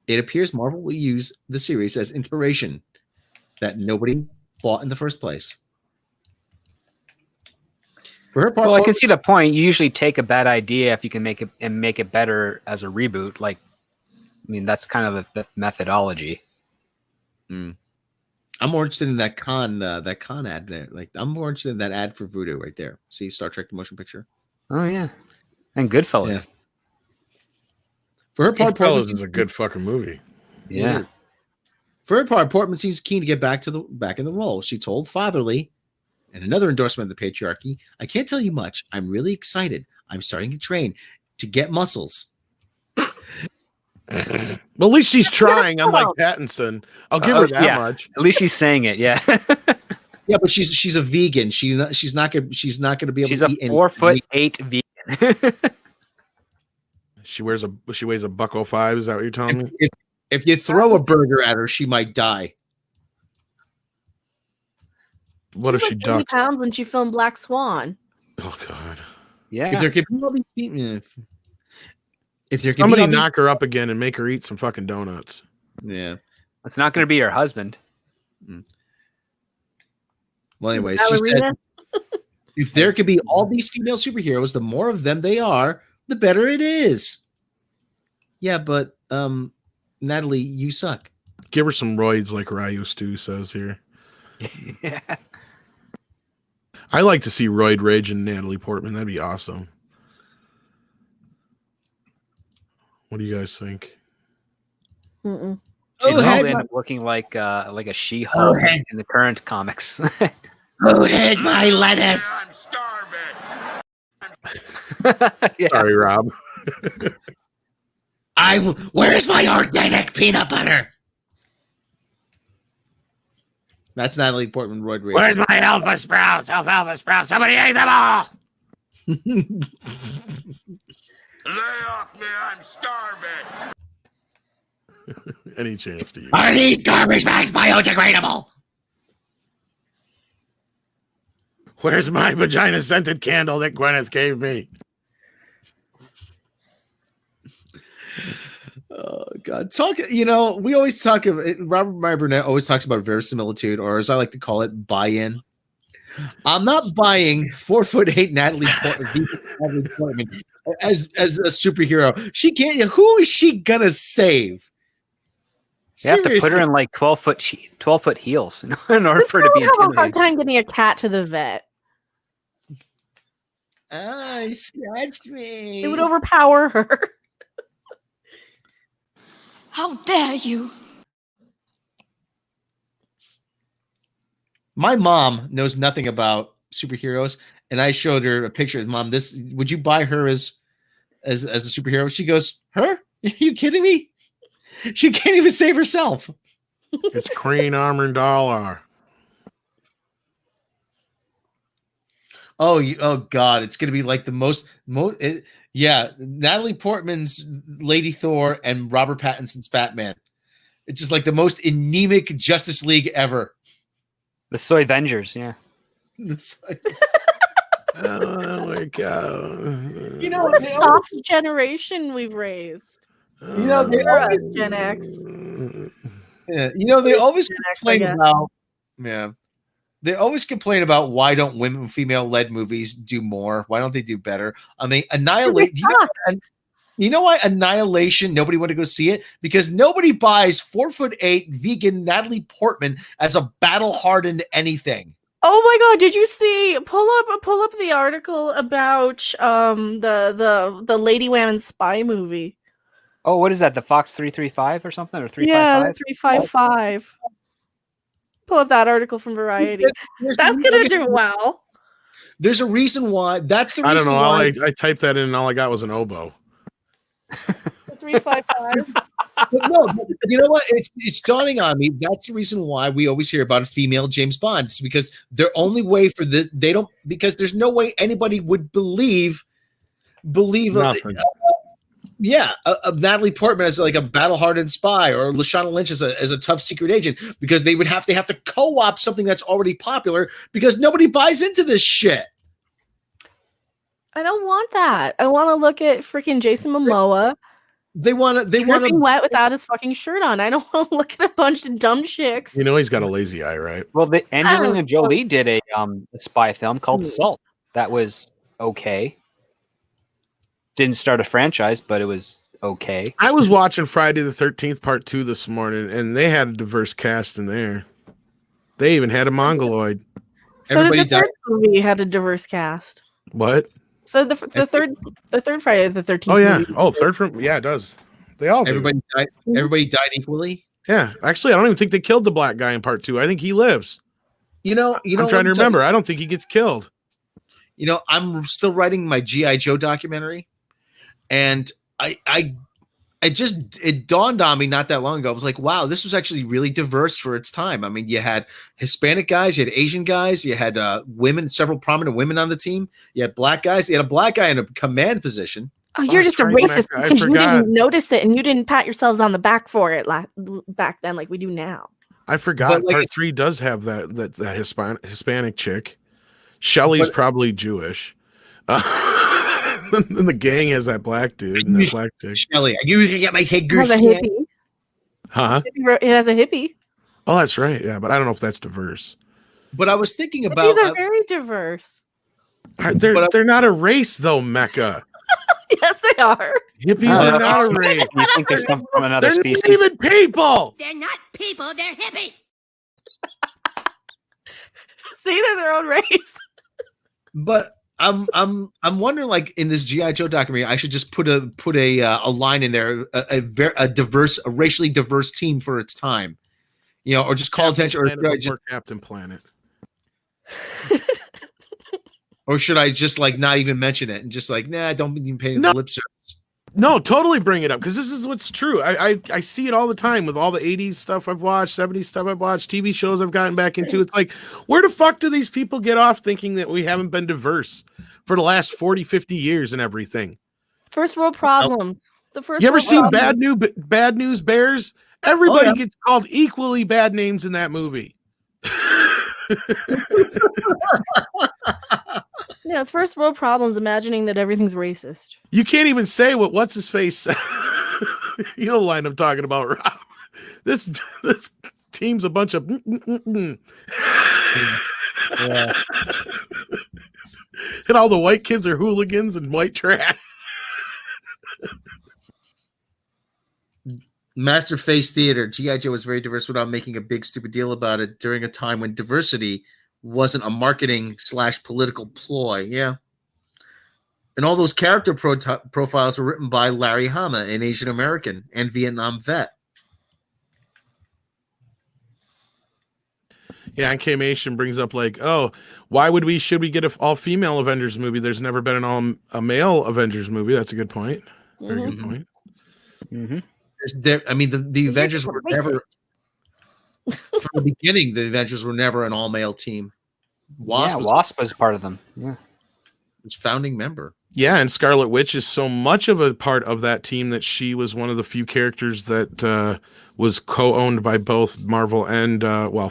it appears Marvel will use the series as inspiration that nobody bought in the first place. For her part, Well, I can see the point. You usually take a bad idea if you can make it better as a reboot. Like, I mean, that's kind of the methodology. I'm more interested in that con ad there. Like, I'm more interested in that ad for Voodoo right there. See Star Trek the motion picture. Oh yeah, and Goodfellas. Yeah. For her part, Goodfellas is a good fucking movie. Yeah. For her part, Portman seems keen to get back in the role. She told Fatherly, and another endorsement of the patriarchy, "I can't tell you much. I'm really excited. I'm starting to train to get muscles." Well, at least she's trying, unlike Pattinson. I'll give her that much. At least she's saying it. Yeah. Yeah, but she's a vegan. She's not gonna be able She's to a eat any 4'8" vegan. She weighs a $105. Is that what you're telling me? If you throw a burger at her, she might die. What if she was like 80 ducks? pounds when she filmed Black Swan. Oh God! Yeah. If there could be all these people, if there could Somebody be all these, knock her up again and make her eat some fucking donuts. yeah. It's not going to be your husband. Well, anyway, she says Ballerina? if there could be all these female superheroes, the more of them they are, the better it is. Yeah, but Natalie, you suck. Give her some roids, like Ryu Stu says here. Yeah. I like to see roid rage in Natalie Portman. That'd be awesome. What do you guys think? Mm-mm. She'd Oh, probably heck, end up looking like a She-Hulk heck. in the current comics. oh, heck, my lettuce. Yeah. Sorry, Rob. Where's my organic peanut butter? That's Natalie Portman, roid rage. Where's my alpha sprouts? Alpha sprouts. Somebody ate them all. Lay off me. I'm starving. Any chance to use? Are these garbage bags biodegradable? Where's my vagina scented candle that Gwyneth gave me? Oh God! We always talk about Robert Meyer Burnett always talks about verisimilitude, or as I like to call it, buy-in. I'm not buying 4'8" Natalie Portman as a superhero. She can't. Who is she gonna save? You have to put her in like 12-foot heels in order for her to be I have a hard intimidating. time getting a cat to the vet. He scratched me. It would overpower her. How dare you? My mom knows nothing about superheroes, and I showed her a picture of Mom. This would you buy her as a superhero? She goes, "Her? Are you kidding me? She can't even save herself." It's Crane Armor Dollar. Oh God! It's gonna be like the most. Natalie Portman's Lady Thor and Robert Pattinson's Batman. It's just like the most anemic Justice League ever. The Soy Avengers, yeah. Oh my God! What a soft generation we've raised. they For us, always, Gen X. they always Gen X, I complain guess. about. Yeah, they always complain about why don't female-led movies do more? Why don't they do better? I mean, Annihilate. You know why Annihilation? Nobody wanted to go see it because nobody buys 4'8" vegan Natalie Portman as a battle-hardened anything. Oh my God! Did you see? Pull up the article about the Lady Wham spy movie. Oh, what is that? The Fox 335 or something, or 355? Yeah, 355. Pull up that article from Variety. That's gonna do well. There's a reason why. That's the reason I don't know. why. I typed that in, and all I got was an oboe. 355. But no, but you know what? It's dawning on me. That's the reason why we always hear about a female James Bond. It's because their only way for because there's no way anybody would believe Nothing. Natalie Portman as like a battle-hardened spy or Lashana Lynch as a tough secret agent because they have to co-opt something that's already popular because nobody buys into this shit. I don't want that. I want to look at freaking Jason Momoa. They want Dripping wet without his fucking shirt on. I don't want to look at a bunch of dumb chicks. You know he's got a lazy eye, right? Well, Angelina Jolie did a spy film called Salt. That was okay. Didn't start a franchise, but it was okay. I was watching Friday the 13th Part 2 this morning, and they had a diverse cast in there. They even had a Mongoloid. So Everybody did the third movie had a diverse cast. What? So the third Friday the 13th. Oh yeah. movie. Oh, third from it does. They all do. Everybody died. Everybody died equally. Yeah. Actually, I don't even think they killed the black guy in Part 2. I think he lives. I'm trying to remember. I don't think he gets killed. I'm still writing my G.I. Joe documentary, and it dawned on me not that long ago. I was like, wow, this was actually really diverse for its time. I mean, you had Hispanic guys, you had Asian guys, you had women, several prominent women on the team. You had black guys. You had a black guy in a command position. Oh, you're just a that's right, racist Mecca, I because you forgot. didn't notice it and you didn't pat yourselves on the back for it back then like we do now. I forgot like, part 3 does have that Hispanic chick. Shelley's But- probably Jewish. And the gang has that black dude and that black chick. Shelly, I usually get my head It has a greased. hippie. Huh? It has a hippie. Oh, that's right. Yeah, but I don't know if that's diverse. But I was thinking These about are very diverse. They're not a race though, Mecca. Yes, they are. Hippies Oh, are not a race. You think there's some from another They're species? not even people. They're not people, they're hippies. See, they're their own race. but I'm wondering, like, in this GI Joe documentary, I should just put a line in there, a racially diverse team for its time, or just call attention, Captain Planet. Or should I just like not even mention it and just like, nah, don't even pay the lip service? No, totally bring it up because this is what's true. I see it all the time with all the 80s stuff I've watched, 70s stuff I've watched, TV shows I've gotten back into. It's like, where the fuck do these people get off thinking that we haven't been diverse for the last 40, 50 years and everything? First world problems. The first. You ever world seen problems. Bad News Bears? Everybody gets called equally bad names in that movie. Yeah, it's first world problems imagining that everything's racist. You can't even say what's his face said. You know the line I'm talking about, Rob. This team's a bunch of Yeah. And all the white kids are hooligans and white trash. Master Face Theater. GI Joe was very diverse without making a big stupid deal about it during a time when diversity wasn't a marketing / political ploy. Yeah. And all those character profiles were written by Larry Hama, an Asian American and Vietnam vet. Yeah, and K-Mation brings up like, oh, should we get an all-female Avengers movie? There's never been a male Avengers movie. That's a good point. Very good point. Mm-hmm. The Avengers were never, from the beginning, the Avengers were never an all-male team. Wasp was part of them. Yeah. It's founding member. Yeah, and Scarlet Witch is so much of a part of that team that she was one of the few characters that was co-owned by both Marvel and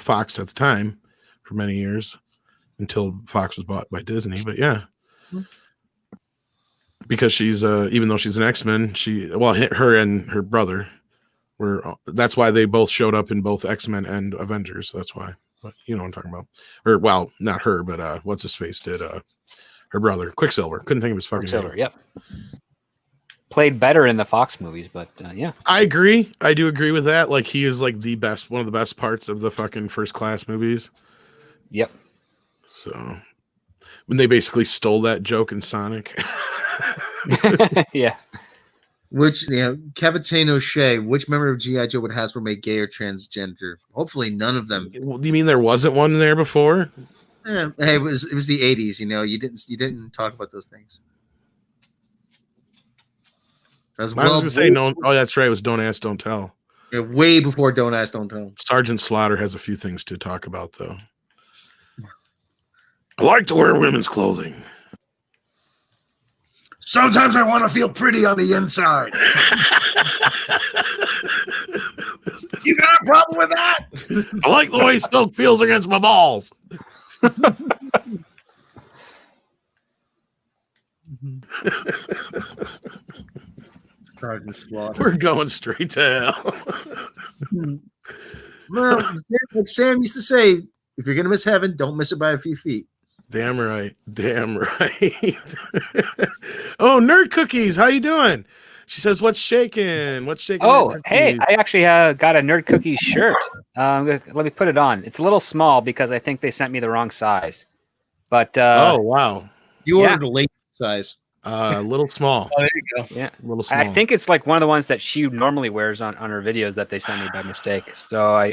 Fox at the time for many years until Fox was bought by Disney. But yeah, because she's even though she's an X-Men, her and her brother that's why they both showed up in both X-Men and Avengers. That's why. But you know what I'm talking about. Or well, not her, but what's his face did her brother, Quicksilver. Couldn't think of his fucking name. Yep. Played better in the Fox movies, but yeah. I agree. I do agree with that. Like he is like one of the best parts of the fucking First Class movies. Yep. So when they basically stole that joke in Sonic. Yeah. Which, Cavitane O'Shea, which member of G.I. Joe would Hasbro make gay or transgender? Hopefully none of them. Do you mean there wasn't one there before? Hey, it was the 80s, you didn't talk about those things. I was gonna say no. Oh, that's right. It was Don't Ask, Don't Tell. Yeah, way before Don't Ask, Don't Tell. Sergeant Slaughter has a few things to talk about, though. I like to wear women's clothing. Sometimes I want to feel pretty on the inside. You got a problem with that? I like the way Silk feels against my balls. We're going straight to hell. Well, like Sam used to say, if you're gonna miss heaven, don't miss it by a few feet. Damn right. Damn right. Oh, Nerd Cookies, how you doing? She says, "What's shaking? What's shaking?" Oh, hey, I actually got a Nerd Cookies shirt. Let me put it on. It's a little small because I think they sent me the wrong size. But oh wow, you ordered a late size. A little small. Oh, there you go. Yeah, a little small. I think it's like one of the ones that she normally wears on her videos that they sent me by mistake. So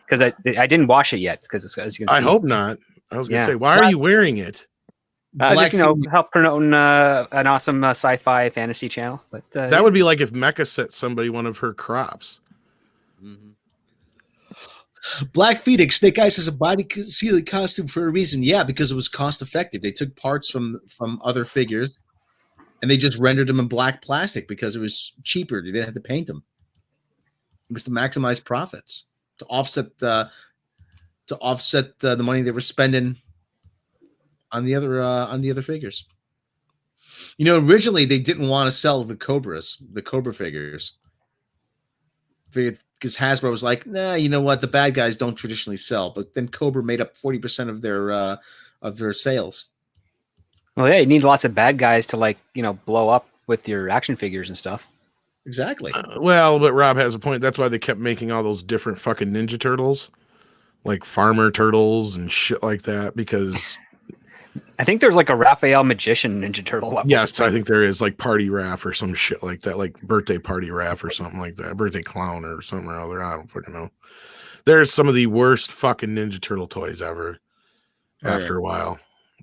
because I didn't wash it yet because as you can see. I hope not. I was gonna say, why are you wearing it? Just help promote an awesome sci-fi fantasy channel. But that would be like if Mecca set somebody one of her crops. Mm-hmm. Black Phoenix, Snake Eyes has a body-sealing costume for a reason. Yeah, because it was cost-effective. They took parts from other figures and they just rendered them in black plastic because it was cheaper. They didn't have to paint them. It was to maximize profits, to offset the money they were spending on the other figures. You know, originally they didn't want to sell the Cobra figures, because Hasbro was like, nah, you know what, the bad guys don't traditionally sell. But then Cobra made up 40% of their sales. Well, yeah, you need lots of bad guys to, like, you know, blow up with your action figures and stuff. Exactly. Well, but Rob has a point. That's why they kept making all those different fucking Ninja Turtles, like Farmer Turtles and shit like that, because I think there's like a Raphael Magician Ninja Turtle. yes, I think there is, like Party Raph or some shit like that, like Birthday Party Raph or something like that, Birthday Clown or something or other. I don't fucking know. There's some of the worst fucking Ninja Turtle toys ever. After a while,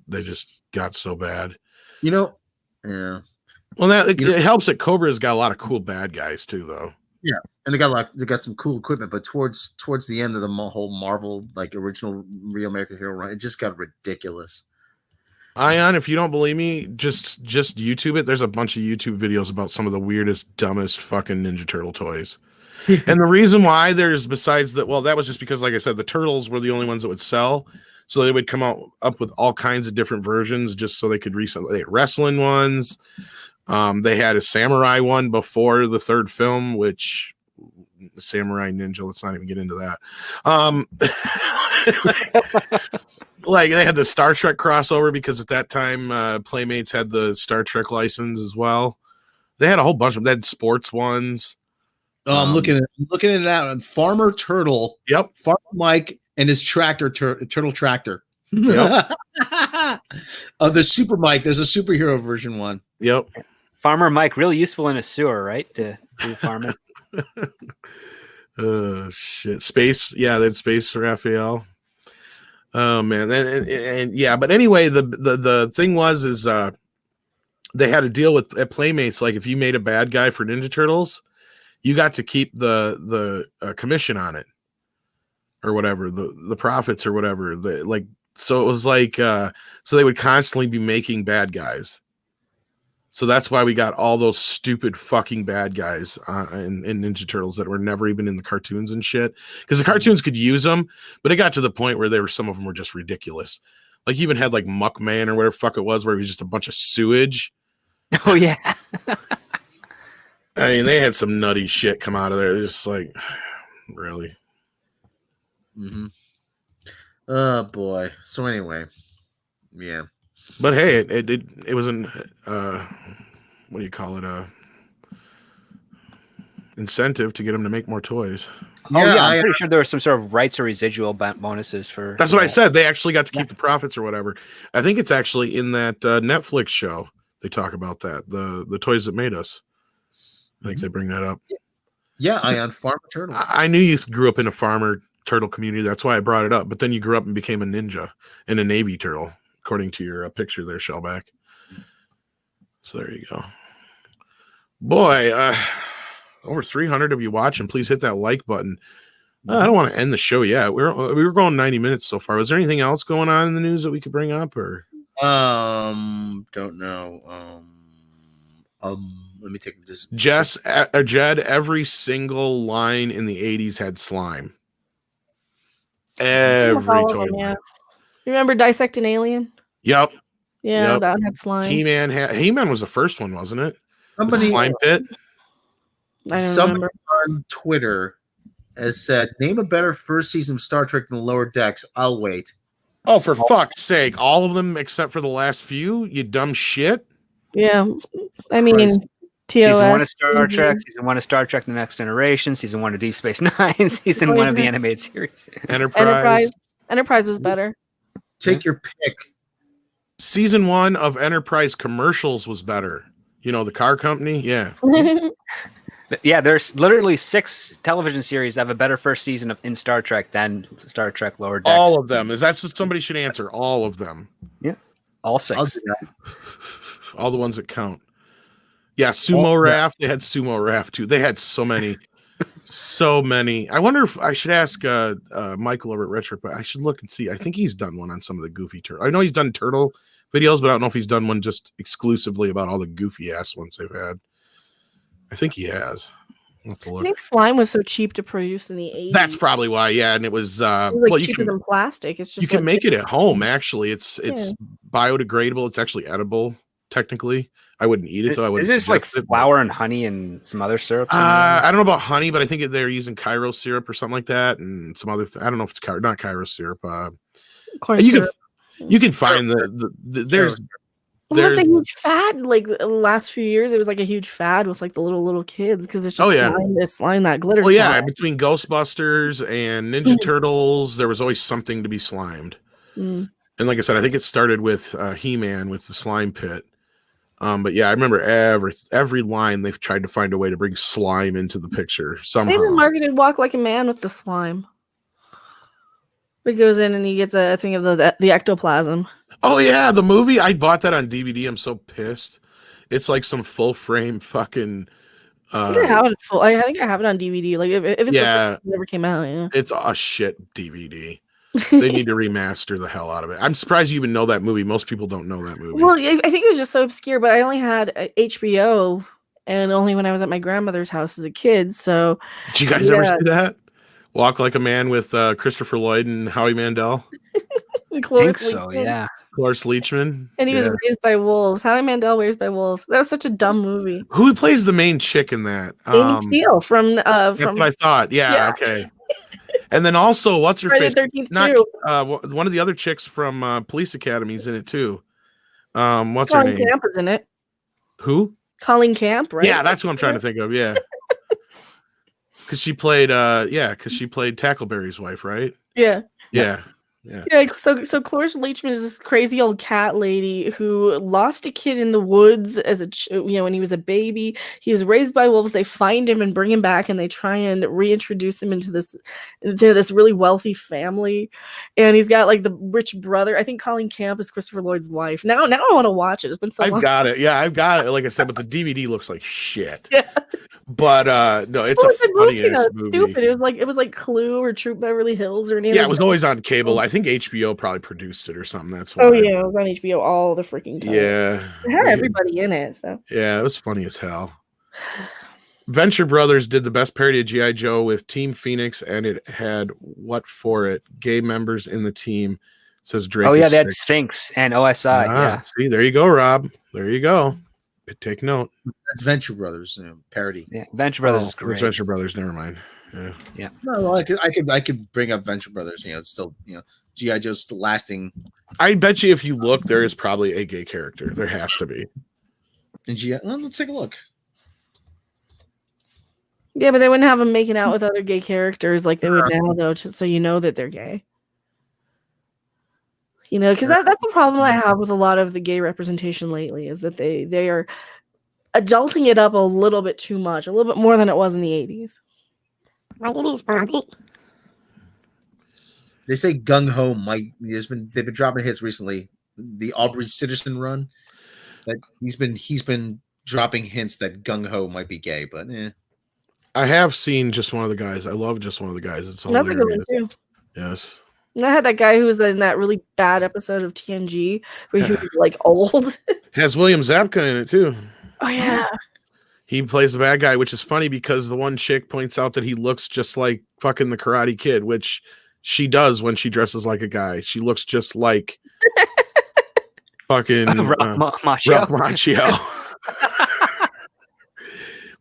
they just got so bad. You know, yeah. Well, it helps that Cobra's got a lot of cool bad guys too, though. Yeah, and they got some cool equipment, but towards the end of the whole Marvel, like, original Real American Hero run, it just got ridiculous. Ion, if you don't believe me, just YouTube it. There's a bunch of YouTube videos about some of the weirdest, dumbest fucking Ninja Turtle toys. And the reason why besides that, well, that was just because, like I said, the Turtles were the only ones that would sell. So they would come up with all kinds of different versions just so they could resell. They had wrestling ones. They had a samurai one before the third film, which Samurai Ninja, let's not even get into that. Like, they had the Star Trek crossover because at that time Playmates had the Star Trek license as well. They had a whole bunch of them. They had sports ones. I'm looking at it now. Farmer Turtle. Yep. Farmer Mike and his tractor, Turtle Tractor. Yep. The Super Mike. There's a superhero version one. Yep. Farmer Mike, really useful in a sewer, right? To do farming. Shit. Space. Yeah, they had Space for Raphael. Oh man. And yeah, but anyway, the thing is they had a deal with at Playmates. Like, if you made a bad guy for Ninja Turtles, you got to keep the commission on it, or whatever, the profits or whatever. So it was like, so they would constantly be making bad guys. So that's why we got all those stupid fucking bad guys in Ninja Turtles that were never even in the cartoons and shit. Because the cartoons could use them, but it got to the point where some of them were just ridiculous. Like, you even had like Muckman or whatever the fuck it was, where it was just a bunch of sewage. Oh yeah. I mean, they had some nutty shit come out of there. Just like, really. Mm-hmm. Oh boy. So anyway, yeah. But hey, it was an what do you call it? Incentive to get them to make more toys. Oh yeah, I'm pretty sure there was some sort of rights or residual bonuses for. That's what I said. They actually got to keep the profits or whatever. I think it's actually in that Netflix show. They talk about that, the toys that made us. I think they bring that up. Yeah, Ion, Farmer Turtles. I knew you grew up in a farmer turtle community. That's why I brought it up. But then you grew up and became a ninja and a Navy turtle, according to your picture there, Shellback. So there you go. Boy, over 300 of you watching. Please hit that like button. I don't want to end the show yet. We were going 90 minutes so far. Was there anything else going on in the news that we could bring up, or? Don't know. Let me take this. Jed, every single line in the 80s had slime. Every toy. Yeah. You remember Dissect an Alien? Yep. Yeah, Yep. that had slime. He-Man was the first one, wasn't it? Somebody, Slime Pit. I don't somebody remember. on Twitter has said, "Name a better first season of Star Trek than Lower Decks." I'll wait. Oh, for fuck's sake! All of them except for the last few. You dumb shit. Yeah, I mean, Christ. TOS. Season 1 of Star Trek, Season 1 of Star Trek: The Next Generation, Season 1 of Deep Space Nine, Season 1 of the animated series. Enterprise was better. Take your pick. Season 1 of Enterprise commercials was better. You know, the car company. Yeah. Yeah, there's literally 6 television series that have a better first season in Star Trek than Star Trek Lower Decks. All of them. That's what somebody should answer. All of them. Yeah, all 6. I'll do that. All the ones that count. Yeah, Sumo Raft. They had Sumo Raft too. They had so many. So many. I wonder if I should ask Michael over at Retro, but I should look and see. I think he's done one on some of the Goofy Turtle. I know he's done Turtle videos, but I don't know if he's done one just exclusively about all the goofy ass ones they've had. I think he has. I'll have to I look. think slime was so cheap to produce in the 80s. That's probably why, yeah. And it was like well, you cheaper can than plastic. It's just you can like make it at home. Actually, it's Yeah. biodegradable. It's actually edible. Technically, I wouldn't eat it though. I Is wouldn't. it just like suggest it, but- flour and honey and some other syrups? in there? I don't know about honey, but I think they're using Cairo syrup or something like that, and some other. I don't know if it's not Cairo syrup. corn You syrup. you can find the there's Well, that's a there's huge fad. Like the last few years, it was like a huge fad with like the little kids because it's just Oh, yeah. slime that glitter. well, yeah. slime. Between Ghostbusters and Ninja Turtles, there was always something to be slimed. Mm. And like I said, I think it started with He-Man with the slime pit. But yeah, I remember every line they've tried to find a way to bring slime into the picture They somehow. even marketed Walk Like a Man with the slime. He goes in and he gets a thing of the ectoplasm. Oh yeah, the movie. I bought that on DVD. I'm so pissed. It's like some full frame fucking. I think I have it full. I think I have it on DVD. Like if it's Yeah. the first one that never came out, yeah. It's a shit DVD. They need to remaster the hell out of it. I'm surprised you even know that movie. Most people don't know that movie. Well, I think it was just so obscure, but I only had HBO and only when I was at my grandmother's house as a kid. So Did you guys ever yeah. see that? Walk Like a Man with Christopher Lloyd and Howie Mandel, I Cloris think so, Leachman. yeah. Cloris Leachman. And he was Yeah. raised by wolves. Howie Mandel raised by wolves. That was such a dumb movie. Who plays the main chick in that? Amy Steele from That's what I thought. Yeah, Yeah. okay. And then also, what's her Friday face? the 13th Not too. one of the other chicks from Police Academy's in it too. What's her Colleen name? Camp is in it. Who? Colleen Camp, right? Yeah, that's who I'm trying to think of. Yeah, because she played Tackleberry's wife, right? Yeah. Yeah. Yeah, so Cloris Leachman is this crazy old cat lady who lost a kid in the woods as when he was a baby. He was raised by wolves. They find him and bring him back, and they try and reintroduce him into this really wealthy family. And he's got like the rich brother. I think Colleen Camp is Christopher Lloyd's wife. Now I want to watch it. It's been so long. I've got it. Yeah, I've got it. Like I said, but the DVD looks like shit. Yeah. But no, it's Well, a it's a funny movie, ass though. It's movie. stupid. It was like Clue or Troop Beverly Hills or any Yeah, other- it was always on cable. I think HBO probably produced it or something. That's why. Oh yeah, it was on HBO all the freaking time. Yeah. It had everybody in it. So Yeah, it was funny as hell. Venture Brothers did the best parody of G.I. Joe with Team Phoenix, and it had what for it? Gay members in the team, says Drake. Oh is yeah, they had sick. Sphinx and OSI. Yeah. See, there you go, Rob. There you go. Take note. That's Venture Brothers parody. Yeah. Venture Brothers is It's great. Venture Brothers. Never mind. Yeah. No, well, I could bring up Venture Brothers. It's still GI Joe's still lasting. I bet you if you look, there is probably a gay character. There has to be. And GI. Well, let's take a look. yeah, but they wouldn't have them making out with other gay characters like they would now, though, so you know that they're gay. Because that's the problem I have with a lot of the gay representation lately is that they are adulting it up a little bit too much, a little bit more than it was in the 80s. They say Gung Ho might. They've been dropping hits recently. The Aubrey Citizen run. That he's been dropping hints that Gung Ho might be gay, but I have seen Just One of the Guys. I love Just One of the Guys. It's That's a good hilarious. one, too. Yes. And I had that guy who was in that really bad episode of TNG where he was like old. Has William Zabka in it too. Oh, yeah. He plays the bad guy, which is funny because the one chick points out that he looks just like fucking the Karate Kid, which she does when she dresses like a guy. She looks just like fucking Rock Macchio. Rock Macchio.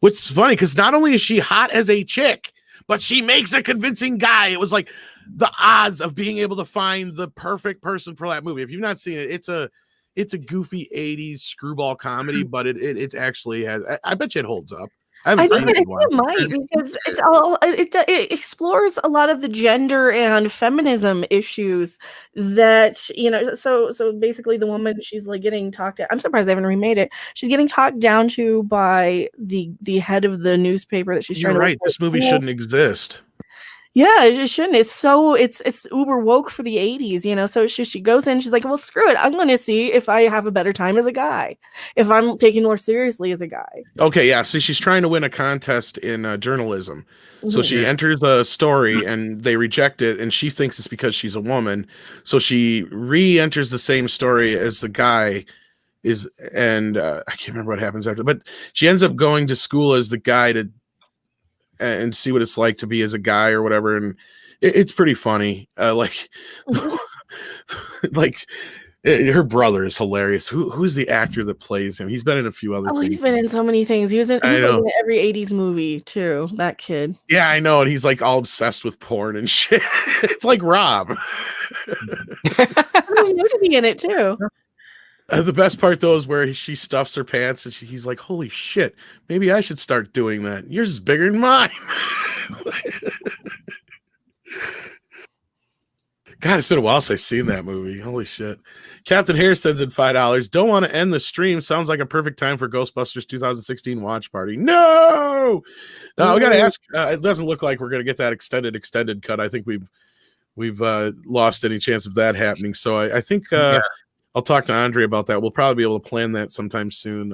Which is funny because not only is she hot as a chick, but she makes a convincing guy. It was like the odds of being able to find the perfect person for that movie. If you've not seen it, it's a goofy 80s screwball comedy, but it actually has. I bet you it holds up. I seen think it in a it while. might because it explores a lot of the gender and feminism issues that so basically the woman, she's like getting talked to. I'm surprised they haven't remade it. She's getting talked down to by the head of the newspaper that she's You're trying to right. This movie shouldn't exist. Yeah, it shouldn't. It's uber woke for the 80s, you know. So she goes in, she's like, well, screw it. I'm gonna see if I have a better time as a guy, if I'm taken more seriously as a guy. Okay, yeah. So she's trying to win a contest in journalism. So Mhm. she enters a story and they reject it, and she thinks it's because she's a woman. So she re-enters the same story as the guy is, and I can't remember what happens after, but she ends up going to school as the guy to and see what it's like to be as a guy or whatever, and it's pretty funny. Like her brother is hilarious. Who's the actor that plays him? He's been in a few other Oh, things. he's been in so many things. He's like in every 80s movie too. That kid. Yeah, I know, and he's like all obsessed with porn and shit. It's like Rob. He's new to be in it too. The best part though is where she stuffs her pants and he's like, "Holy shit, maybe I should start doing that. Yours is bigger than mine." God, it's been a while since I've seen that movie. Holy shit. Captain Harris sends in $5. Don't want to end the stream. Sounds like a perfect time for Ghostbusters 2016 watch party. No, we got to ask. It doesn't look like we're going to get that extended cut. I think we've lost any chance of that happening. So I think I'll talk to Andre about that. We'll probably be able to plan that sometime soon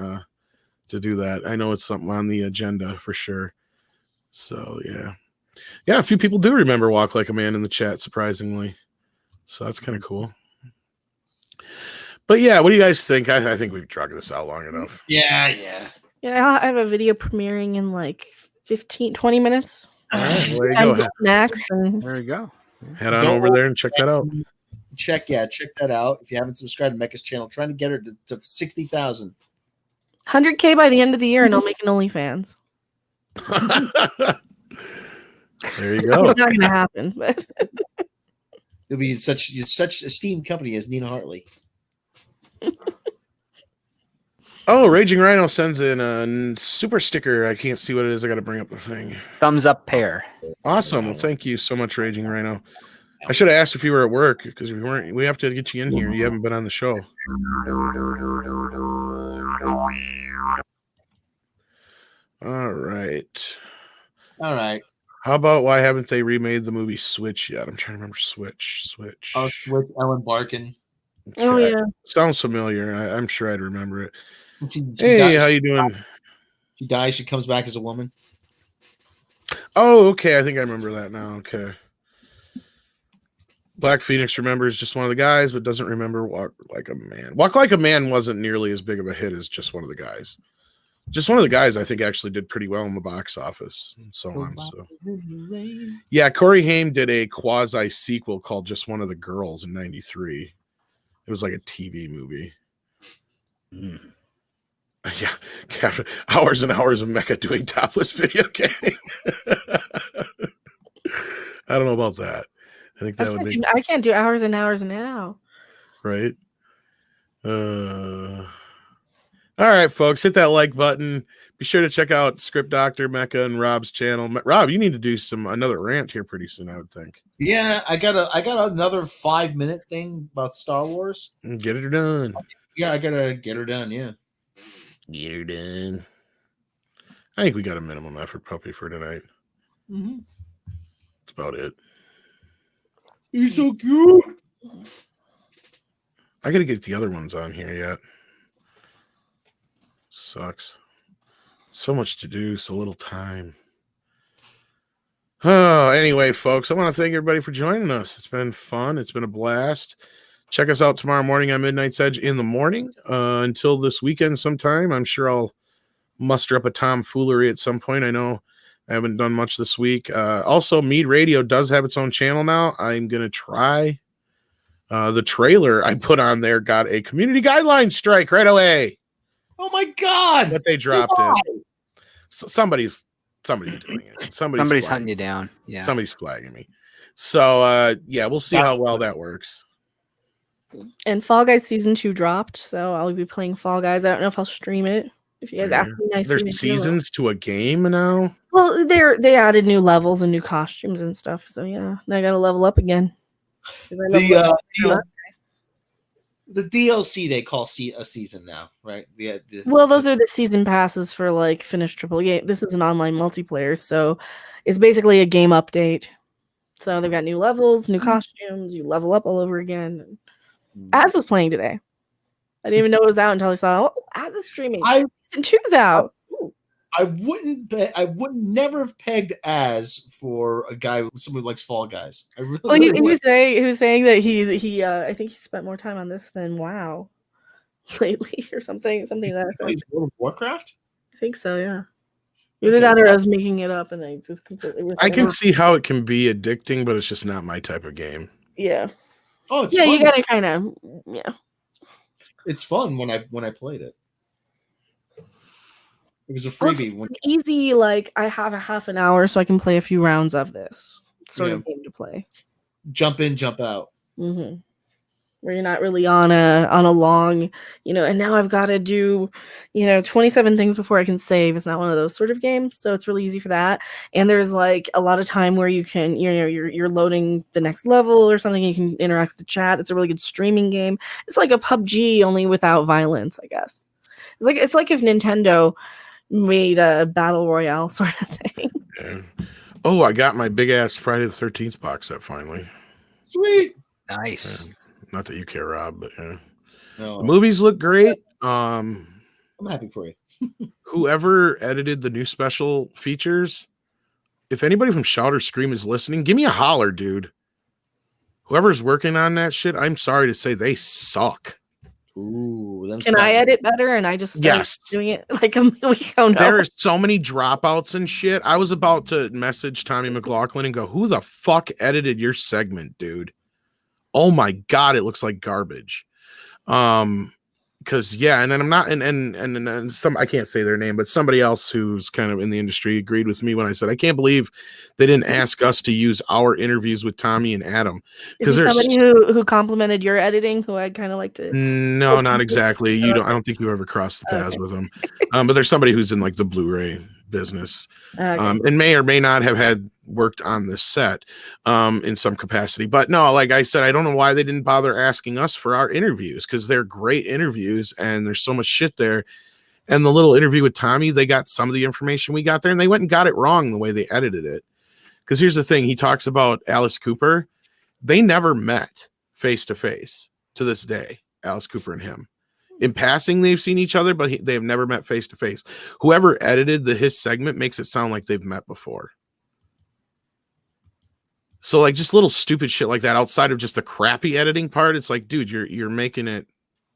to do that. I know it's something on the agenda for sure. So yeah, a few people do remember Walk Like a Man in the chat, surprisingly. So that's kind of cool. But yeah, what do you guys think? I think we've dragged this out long enough. Yeah. Yeah, I have a video premiering in like 20 minutes. All right, well, there you go. Snacks and There you go. Head on over there and check that out. Check that out. If you haven't subscribed to Mecca's channel, trying to get her to 60,000. 100K by the end of the year, and I'll make an OnlyFans. There you go. It's not gonna happen, but It'll be such esteemed company as Nina Hartley. Oh, Raging Rhino sends in a super sticker. I can't see what it is. I got to bring up the thing. Thumbs up pair. Awesome. Well, thank you so much, Raging Rhino. I should have asked if you were at work because if you weren't, we have to get you in here. You haven't been on the show. All right. How about why haven't they remade the movie Switch yet? I'm trying to remember Switch. Oh, Switch, Ellen Barkin. Oh yeah, sounds familiar. I'm sure I'd remember it. She Hey, dies, how you doing? She dies. She comes back as a woman. Oh, okay. I think I remember that now. Okay. Black Phoenix remembers just one of the guys, but doesn't remember Walk Like a Man. Walk Like a Man wasn't nearly as big of a hit as Just One of the Guys. Just One of the Guys, I think, actually did pretty well in the box office and so on. So, yeah, Corey Haim did a quasi sequel called Just One of the Girls in '93. It was like a TV movie. Yeah, hours and hours of Mecha doing topless video gaming. I don't know about that. I think that would be. I can't do hours and hours now. Right. All right, folks, hit that like button. Be sure to check out Script Doctor, Mecha, and Rob's channel. Rob, you need to do another rant here pretty soon, I would think. Yeah, I got another 5-minute thing about Star Wars. Get her done. Yeah, I gotta get her done. Yeah, Get her done. I think we got a minimum effort puppy for tonight. mm-hmm. That's about it. He's so cute. I gotta get the other ones on here yet. Sucks. So much to do, so little time. Oh, anyway, folks, I want to thank everybody for joining us. It's been fun. It's been a blast. Check us out tomorrow morning on Midnight's Edge in the morning. Until this weekend sometime, I'm sure I'll muster up a tomfoolery at some point. I know I haven't done much this week. Also, MEAD Radio does have its own channel now. I'm going to try. The trailer I put on there got a community guideline strike right away. Oh my god! But they dropped it. So somebody's doing it. Somebody's hunting you down. Yeah. Somebody's flagging me. So yeah, we'll see how well that works. And Fall Guys Season 2 dropped, so I'll be playing Fall Guys. I don't know if I'll stream it. If you guys ask me nicely. There's seasons to a game now. Well, they added new levels and new costumes and stuff. So yeah, now I gotta level up again. The DLC they call a season now, right? Well, those are the season passes for like finished triple game. This is an online multiplayer, so it's basically a game update. So they've got new levels, new costumes. You level up all over again. Az was playing today. I didn't even know it was out until I saw, oh, Az is streaming. Season 2's out. Ooh. I wouldn't never have pegged Az for a guy, someone who likes Fall Guys. I really, Well, really he was would. saying that I think he spent more time on this than WoW lately or something to that effect. Plays World of Warcraft? I think so, yeah. Either that or I was making it up and I just completely I can see how it can be addicting, but it's just not my type of game. Yeah. Oh, it's yeah, fun. you gotta kind of It's fun when I played it. It was a freebie. Well, easy, like I have a half an hour so I can play a few rounds of this sort of game to play. Jump in, jump out. Mm-hmm. Where you're not really on a long, and now I've got to do, 27 things before I can save. It's not one of those sort of games, so it's really easy for that. And there's like a lot of time where you can, you're loading the next level or something. You can interact with the chat. It's a really good streaming game. It's like a PUBG only without violence, I guess. It's like if Nintendo made a battle royale sort of thing. Yeah. Oh, I got my big ass Friday the 13th box set finally. Sweet. Nice. Yeah. Not that you care, Rob, but yeah. No. The movies look great. I'm happy for you. Whoever edited the new special features, if anybody from Shout or Scream is listening, give me a holler, dude. Whoever's working on that shit, I'm sorry to say they suck. Ooh, can I edit better? And I just started doing it like a week ago. There are so many dropouts and shit. I was about to message Tommy McLaughlin and go, "Who the fuck edited your segment, dude? Oh my god, it looks like garbage." Because and then I'm not, and some, I can't say their name, but somebody else who's kind of in the industry agreed with me when I said, I can't believe they didn't ask us to use our interviews with Tommy and Adam. Because there's somebody who complimented your editing, who I'd kind of like to. No, not exactly. I don't think you ever crossed the paths with them. But there's somebody who's in like the Blu-ray business, and may or may not have had worked on this set in some capacity. But no, like I said, I don't know why they didn't bother asking us for our interviews, because they're great interviews and there's so much shit there. And the little interview with Tommy, they got some of the information we got there, and they went and got it wrong the way they edited it. Because here's the thing, he talks about Alice Cooper. They never met face to face to this day, Alice Cooper and him. In passing, they've seen each other, but they have never met face to face. Whoever edited his segment makes it sound like they've met before. So like just little stupid shit like that outside of just the crappy editing part, it's like, dude, you're making it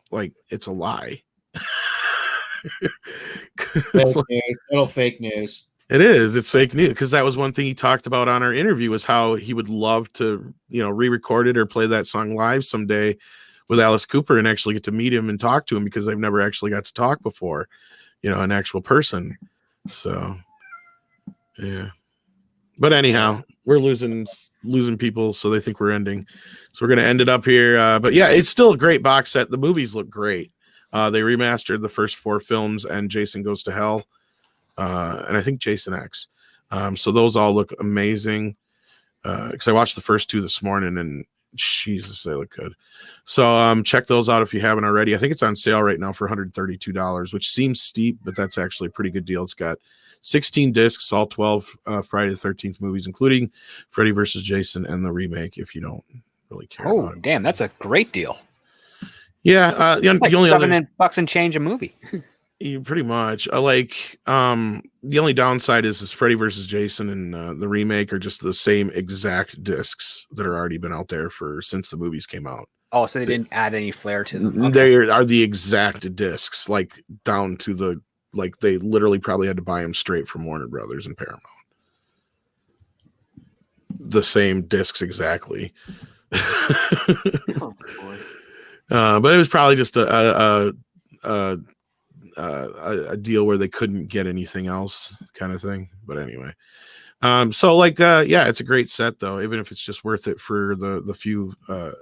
like it's a lie. Little fake news. It is. It's fake news, because that was one thing he talked about on our interview, was how he would love to, re-record it or play that song live someday with Alice Cooper and actually get to meet him and talk to him, because they've never actually got to talk before, an actual person. So, yeah. But anyhow, we're losing people, so they think we're ending. So we're going to end it up here. But yeah, it's still a great box set. The movies look great. They remastered the first 4 films and Jason Goes to Hell. And I think Jason X. So those all look amazing. Because I watched the first 2 this morning, and Jesus, they look good. So check those out if you haven't already. I think it's on sale right now for $132, which seems steep, but that's actually a pretty good deal. It's got 16 discs, all 12 Friday the 13th movies, including Freddy vs. Jason and the remake, if you don't really care about it. Damn, that's a great deal. Yeah, the only $7 and change a movie. Pretty much. The only downside is Freddy vs. Jason and the remake are just the same exact discs that are already been out there since the movies came out. Oh, so they didn't add any flair to them. Okay. They are the exact discs, like down to the, like they literally probably had to buy them straight from Warner Brothers and Paramount. The same discs exactly. Oh, boy. But it was probably just a deal where they couldn't get anything else, kind of thing. But anyway, it's a great set though, even if it's just worth it for the few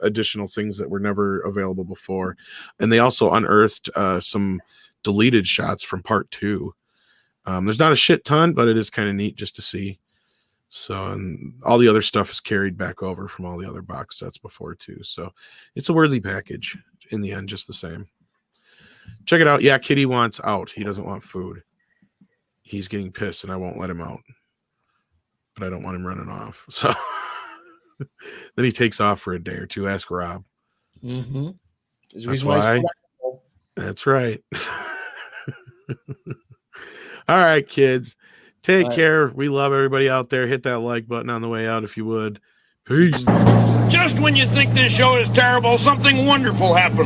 additional things that were never available before. And they also unearthed some deleted shots from part 2. There's not a shit ton, but it is kind of neat just to see. So, and all the other stuff is carried back over from all the other box sets before too. So it's a worthy package in the end, just the same. Check it out. Yeah, Kitty wants out. He doesn't want food. He's getting pissed and I won't let him out. But I don't want him running off. So Then he takes off for a day or two. Ask Rob. Mm-hmm. That's why. That's right. All right, kids. Take care. We love everybody out there. Hit that like button on the way out if you would. Peace. Just when you think this show is terrible, something wonderful happened.